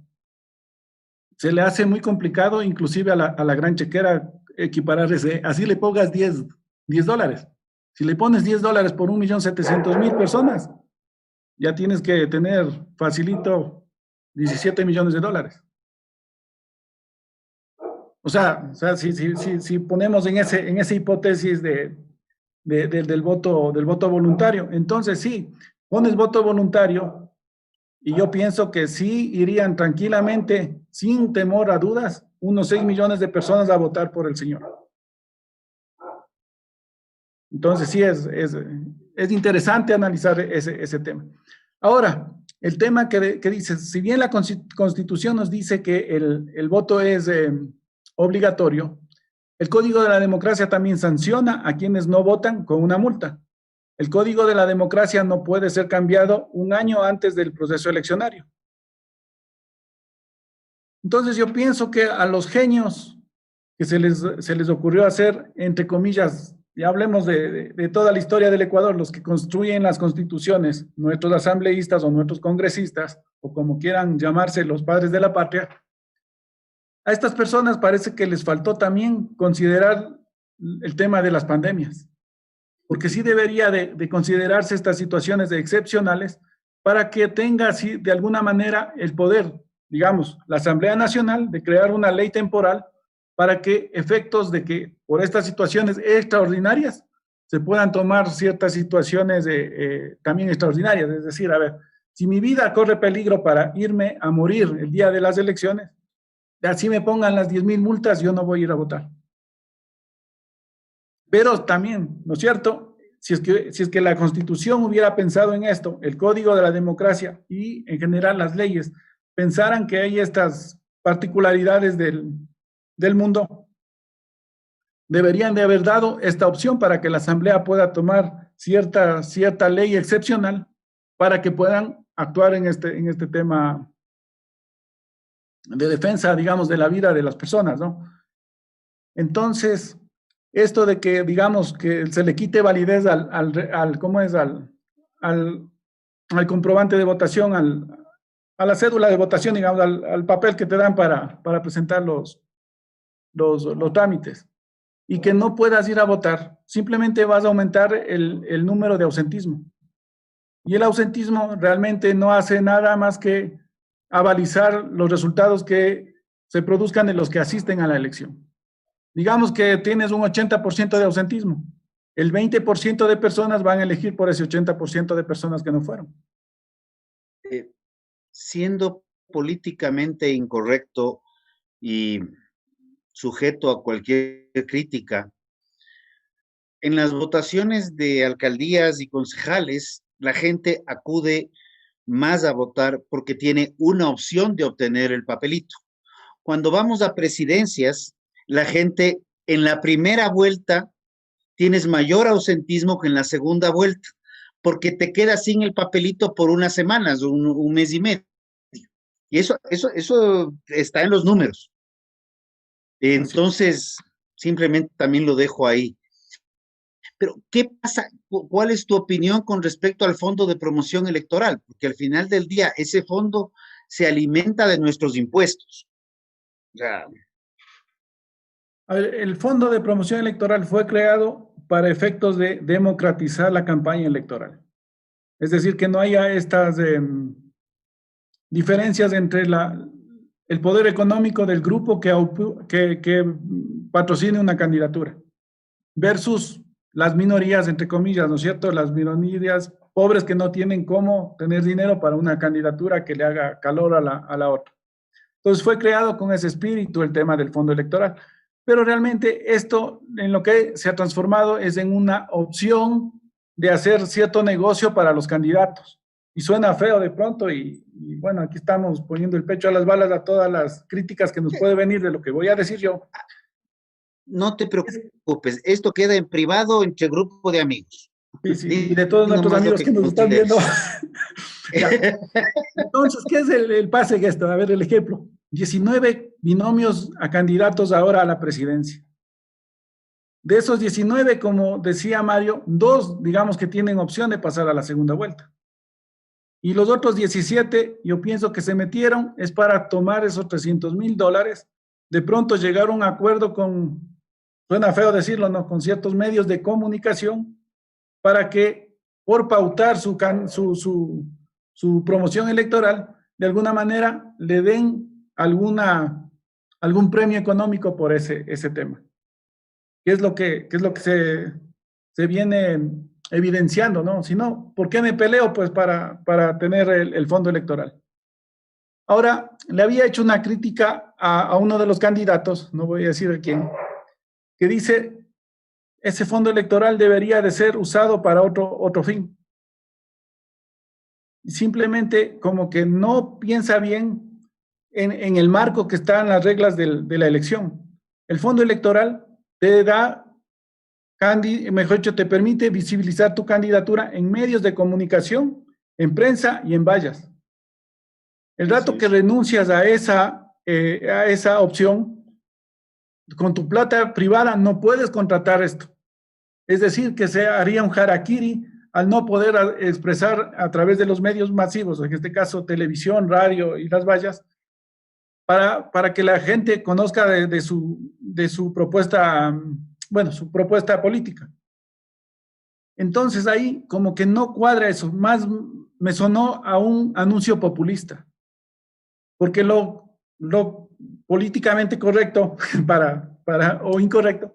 se le hace muy complicado, inclusive a la gran chequera, equiparar así le pongas 10 $10. Si le pones $10 por 1.700.000 personas, ya tienes que tener facilito 17 millones de dólares. O sea si ponemos en esa hipótesis del voto voluntario, entonces sí, pones voto voluntario y yo pienso que sí irían tranquilamente, sin temor a dudas, unos 6 millones de personas a votar por el señor. Entonces sí es interesante analizar ese tema. Ahora, el tema que dice, si bien la Constitución nos dice que el voto es obligatorio, el Código de la Democracia también sanciona a quienes no votan con una multa. El Código de la Democracia no puede ser cambiado un año antes del proceso eleccionario. Entonces yo pienso que a los genios que se les ocurrió hacer, entre comillas, ya hablemos de toda la historia del Ecuador, los que construyen las constituciones, nuestros asambleístas o nuestros congresistas, o como quieran llamarse los padres de la patria, a estas personas parece que les faltó también considerar el tema de las pandemias, porque sí debería de considerarse estas situaciones excepcionales para que tenga así de alguna manera el poder, digamos, la Asamblea Nacional, de crear una ley temporal para que efectos de que por estas situaciones extraordinarias se puedan tomar ciertas situaciones también extraordinarias. Es decir, a ver, si mi vida corre peligro para irme a morir el día de las elecciones, así me pongan las 10.000 multas, yo no voy a ir a votar. Pero también, ¿no es cierto? Si es que la Constitución hubiera pensado en esto, el Código de la Democracia y en general las leyes pensaran que hay estas particularidades del mundo, deberían de haber dado esta opción para que la Asamblea pueda tomar cierta ley excepcional para que puedan actuar en este tema de defensa, digamos, de la vida de las personas, ¿no? Entonces, esto de que, digamos, que se le quite validez al comprobante de votación, a la cédula de votación, digamos, al papel que te dan para presentar los trámites, y que no puedas ir a votar, simplemente vas a aumentar el número de ausentismo. Y el ausentismo realmente no hace nada más que avalizar los resultados que se produzcan de los que asisten a la elección. Digamos que tienes un 80% de ausentismo. El 20% de personas van a elegir por ese 80% de personas que no fueron. Siendo políticamente incorrecto y sujeto a cualquier crítica, en las votaciones de alcaldías y concejales, la gente acude más a votar porque tiene una opción de obtener el papelito. Cuando vamos a presidencias, la gente en la primera vuelta tienes mayor ausentismo que en la segunda vuelta, porque te quedas sin el papelito por unas semanas, un mes y medio. Y eso está en los números. Entonces, simplemente también lo dejo ahí. Pero, ¿qué pasa? ¿Cuál es tu opinión con respecto al Fondo de Promoción Electoral? Porque al final del día, ese fondo se alimenta de nuestros impuestos. O sea, el Fondo de Promoción Electoral fue creado para efectos de democratizar la campaña electoral. Es decir, que no haya estas diferencias entre el poder económico del grupo que patrocine una candidatura versus las minorías, entre comillas, ¿no es cierto? Las minorías pobres que no tienen cómo tener dinero para una candidatura que le haga calor a la otra. Entonces fue creado con ese espíritu el tema del fondo electoral. Pero realmente esto en lo que se ha transformado es en una opción de hacer cierto negocio para los candidatos. Y suena feo de pronto y bueno, aquí estamos poniendo el pecho a las balas a todas las críticas que nos puede venir de lo que voy a decir yo. No te preocupes, esto queda en privado entre grupo de amigos. Sí, y de todos nuestros amigos que nos están viendo. Entonces, ¿qué es el pase en esto? A ver, el ejemplo. 19 binomios a candidatos ahora a la presidencia. De esos 19, como decía Mario, 2, digamos que tienen opción de pasar a la segunda vuelta. Y los otros 17, yo pienso que se metieron, es para tomar esos $300,000, de pronto llegar a un acuerdo con suena feo decirlo, ¿no? Con ciertos medios de comunicación para que, por pautar su promoción electoral, de alguna manera le den algún premio económico por ese tema. ¿Qué es lo que se viene evidenciando, ¿no? Si no, ¿por qué me peleo? Pues para tener el fondo electoral. Ahora, le había hecho una crítica a uno de los candidatos, no voy a decir a quién, que dice, ese fondo electoral debería de ser usado para otro fin. Simplemente como que no piensa bien en el marco que están las reglas de la elección. El fondo electoral te da, mejor dicho, te permite visibilizar tu candidatura en medios de comunicación, en prensa y en vallas. El rato que renuncias a esa opción, con tu plata privada no puedes contratar esto. Es decir, que se haría un harakiri al no poder expresar a través de los medios masivos, en este caso televisión, radio y las vallas, para que la gente conozca de su propuesta, bueno, su propuesta política. Entonces ahí como que no cuadra eso, más me sonó a un anuncio populista, porque lo políticamente correcto o incorrecto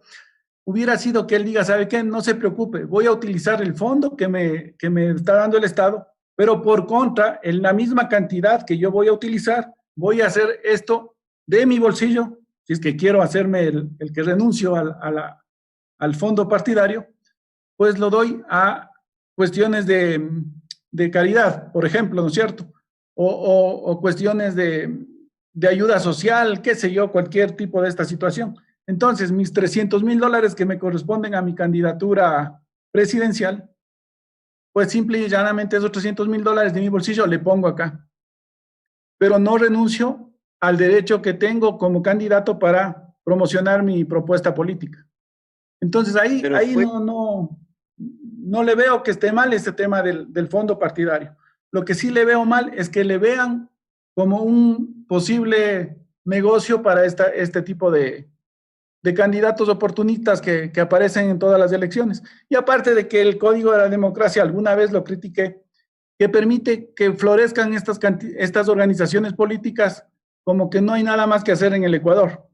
hubiera sido que él diga, ¿sabe qué? No se preocupe, voy a utilizar el fondo que me está dando el Estado, pero por contra, en la misma cantidad que yo voy a utilizar, voy a hacer esto de mi bolsillo, si es que quiero hacerme el que renuncio al fondo partidario, pues lo doy a cuestiones de caridad, por ejemplo, ¿no es cierto? O cuestiones de ayuda social, qué sé yo, cualquier tipo de esta situación. Entonces, mis $300,000 que me corresponden a mi candidatura presidencial, pues simple y llanamente esos $300,000 de mi bolsillo le pongo acá. Pero no renuncio al derecho que tengo como candidato para promocionar mi propuesta política. Entonces, ahí no le veo que esté mal este tema del fondo partidario. Lo que sí le veo mal es que le vean como un posible negocio para este tipo de candidatos oportunistas que aparecen en todas las elecciones. Y aparte de que el Código de la Democracia, alguna vez lo critiqué, que permite que florezcan estas organizaciones políticas como que no hay nada más que hacer en el Ecuador.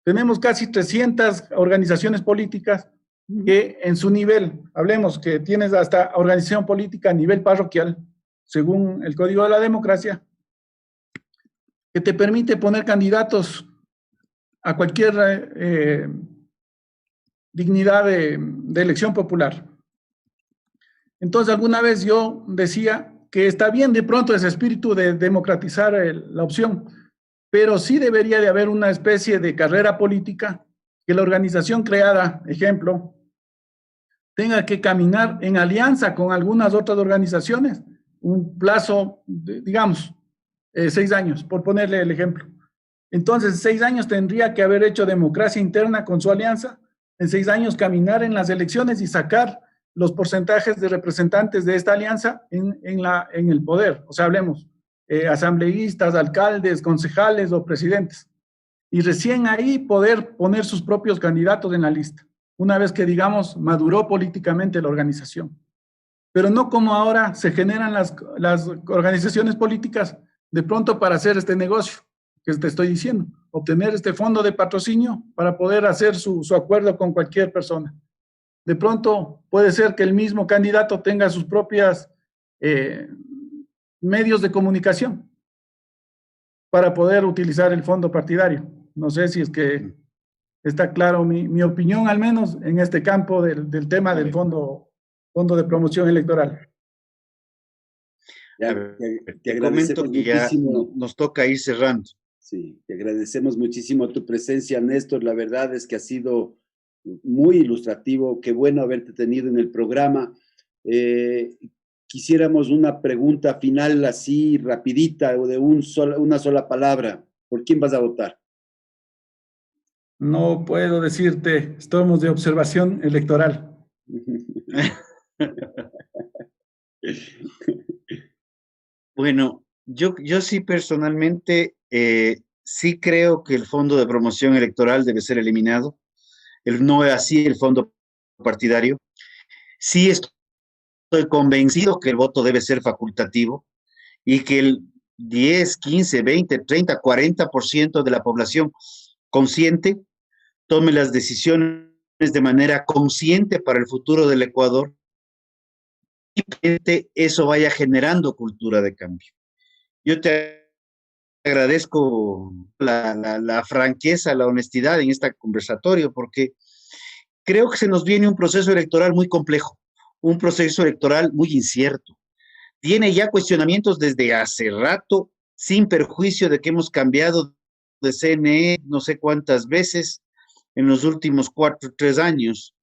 Tenemos casi 300 organizaciones políticas que en su nivel, hablemos que tienes hasta organización política a nivel parroquial, según el Código de la Democracia, que te permite poner candidatos a cualquier dignidad de elección popular. Entonces, alguna vez yo decía que está bien de pronto ese espíritu de democratizar la opción, pero sí debería de haber una especie de carrera política que la organización creada, ejemplo, tenga que caminar en alianza con algunas otras organizaciones, un plazo, digamos, 6 años, por ponerle el ejemplo. Entonces, 6 años tendría que haber hecho democracia interna con su alianza, en 6 años caminar en las elecciones y sacar los porcentajes de representantes de esta alianza en el poder. O sea, hablemos, asambleístas, alcaldes, concejales o presidentes. Y recién ahí poder poner sus propios candidatos en la lista, una vez que, digamos, maduró políticamente la organización. Pero no como ahora se generan las organizaciones políticas de pronto para hacer este negocio que te estoy diciendo, obtener este fondo de patrocinio para poder hacer su acuerdo con cualquier persona. De pronto puede ser que el mismo candidato tenga sus propias medios de comunicación para poder utilizar el fondo partidario. No sé si es que está claro mi opinión, al menos en este campo del tema del fondo de promoción electoral. Te agradecemos muchísimo. Nos toca ir cerrando. Sí, te agradecemos muchísimo tu presencia, Néstor. La verdad es que ha sido muy ilustrativo. Qué bueno haberte tenido en el programa. Quisiéramos una pregunta final así, rapidita, o de una sola palabra. ¿Por quién vas a votar? No puedo decirte, estamos de observación electoral. Bueno, yo sí personalmente sí creo que el fondo de promoción electoral debe ser eliminado. no es así el fondo partidario. Sí estoy convencido que el voto debe ser facultativo y que el 10, 15, 20, 30, 40% de la población consciente tome las decisiones de manera consciente para el futuro del Ecuador y eso vaya generando cultura de cambio. Yo te agradezco la franqueza, la honestidad en este conversatorio, porque creo que se nos viene un proceso electoral muy complejo, un proceso electoral muy incierto. Tiene ya cuestionamientos desde hace rato, sin perjuicio de que hemos cambiado de CNE no sé cuántas veces en los últimos 3 años.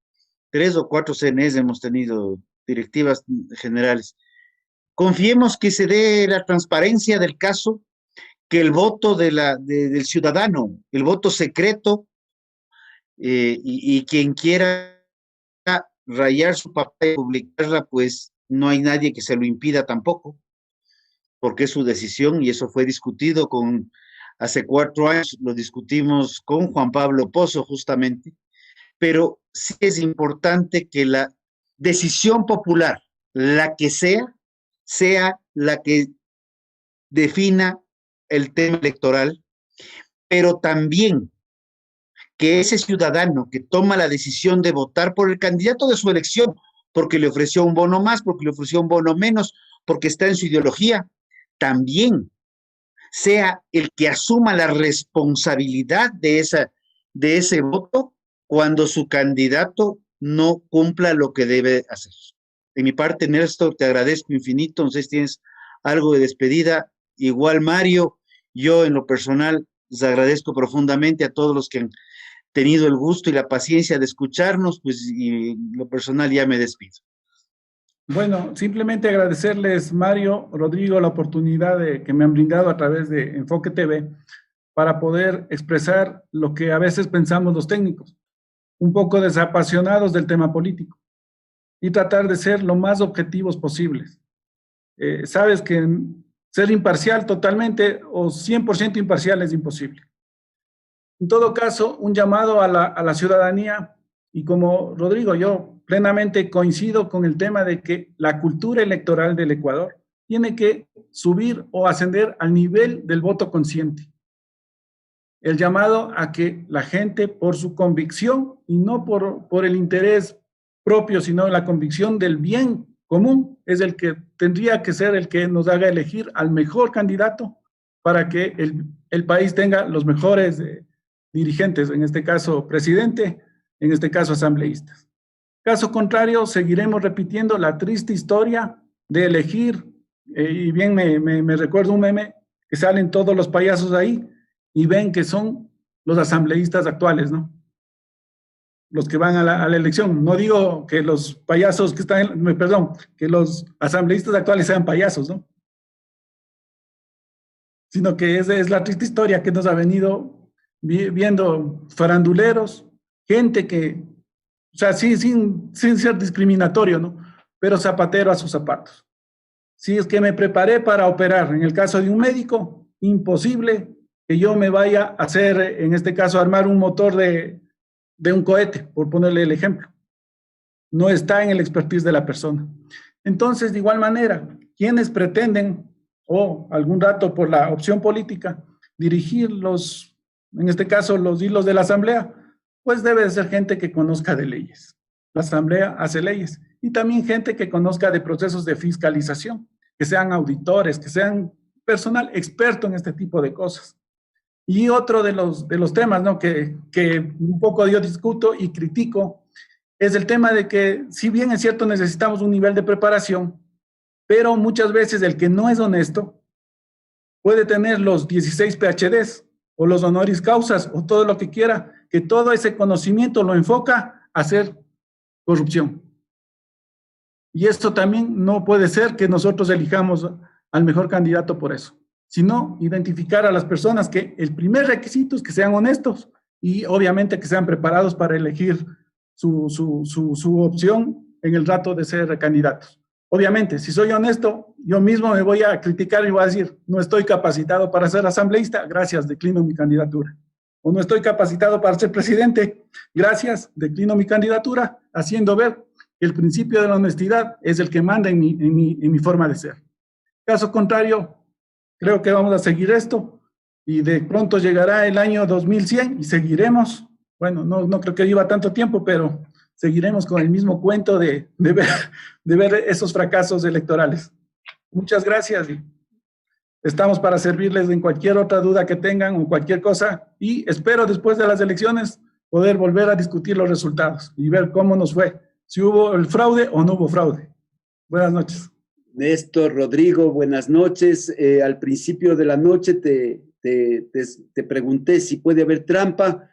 3 o 4 CNEs hemos tenido directivas generales. Confiemos que se dé la transparencia del caso, que el voto del ciudadano, el voto secreto, y quien quiera rayar su papel y publicarla, pues no hay nadie que se lo impida tampoco, porque es su decisión y eso fue discutido hace 4 años, lo discutimos con Juan Pablo Pozo justamente, pero sí es importante que la decisión popular, la que sea la que defina el tema electoral, pero también que ese ciudadano que toma la decisión de votar por el candidato de su elección, porque le ofreció un bono más, porque le ofreció un bono menos, porque está en su ideología, también sea el que asuma la responsabilidad de ese voto cuando su candidato no cumpla lo que debe hacer. De mi parte, Néstor, te agradezco infinito. No sé si tienes algo de despedida. Igual, Mario, yo en lo personal les agradezco profundamente a todos los que han tenido el gusto y la paciencia de escucharnos, pues y en lo personal ya me despido. Bueno, simplemente agradecerles, Mario, Rodrigo, la oportunidad que me han brindado a través de Enfoque TV para poder expresar lo que a veces pensamos los técnicos, un poco desapasionados del tema político y tratar de ser lo más objetivos posibles. Sabes que ser imparcial totalmente o 100% imparcial es imposible. En todo caso, un llamado a la ciudadanía, y como Rodrigo, yo plenamente coincido con el tema de que la cultura electoral del Ecuador tiene que subir o ascender al nivel del voto consciente. El llamado a que la gente, por su convicción y no por el interés propio, sino la convicción del bien común, es el que tendría que ser el que nos haga elegir al mejor candidato para que el país tenga los mejores dirigentes, en este caso presidente, en este caso asambleístas. Caso contrario, seguiremos repitiendo la triste historia de elegir, y bien me recuerdo un meme que salen todos los payasos ahí y ven que son los asambleístas actuales, ¿no? Los que van a la elección. No digo que los payasos que están, perdón, que los asambleístas actuales sean payasos, ¿no? Sino que es la triste historia que nos ha venido viendo faranduleros, gente que, o sea, sí, sin ser discriminatorio, ¿no? Pero zapatero a sus zapatos. Si es que me preparé para operar, en el caso de un médico, imposible que yo me vaya a hacer, en este caso, armar un motor de un cohete, por ponerle el ejemplo. No está en el expertise de la persona. Entonces, de igual manera, quienes pretenden, o algún rato por la opción política, dirigir en este caso, los hilos de la asamblea, pues debe de ser gente que conozca de leyes. La asamblea hace leyes. Y también gente que conozca de procesos de fiscalización, que sean auditores, que sean personal experto en este tipo de cosas. Y otro de los temas, ¿no?, que un poco yo discuto y critico, es el tema de que, si bien es cierto, necesitamos un nivel de preparación, pero muchas veces el que no es honesto puede tener los 16 PhDs o los honoris causas o todo lo que quiera, que todo ese conocimiento lo enfoca a hacer corrupción. Y esto también no puede ser que nosotros elijamos al mejor candidato por eso, sino identificar a las personas que el primer requisito es que sean honestos y obviamente que sean preparados para elegir su opción en el rato de ser candidatos. Obviamente, si soy honesto, yo mismo me voy a criticar y voy a decir, no estoy capacitado para ser asambleísta, gracias, declino mi candidatura. o no estoy capacitado para ser presidente. Gracias, declino mi candidatura, haciendo ver que el principio de la honestidad es el que manda en mi forma de ser. Caso contrario, creo que vamos a seguir esto y de pronto llegará el año 2100 y seguiremos, bueno, no creo que lleva tanto tiempo, pero seguiremos con el mismo cuento de ver esos fracasos electorales. Muchas gracias. Estamos para servirles en cualquier otra duda que tengan o cualquier cosa y espero después de las elecciones poder volver a discutir los resultados y ver cómo nos fue, si hubo el fraude o no hubo fraude. Buenas noches. Néstor, Rodrigo, buenas noches. Al principio de la noche te pregunté si puede haber trampa.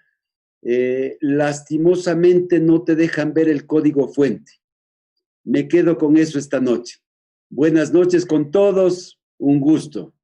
Lastimosamente no te dejan ver el código fuente. Me quedo con eso esta noche. Buenas noches con todos, un gusto.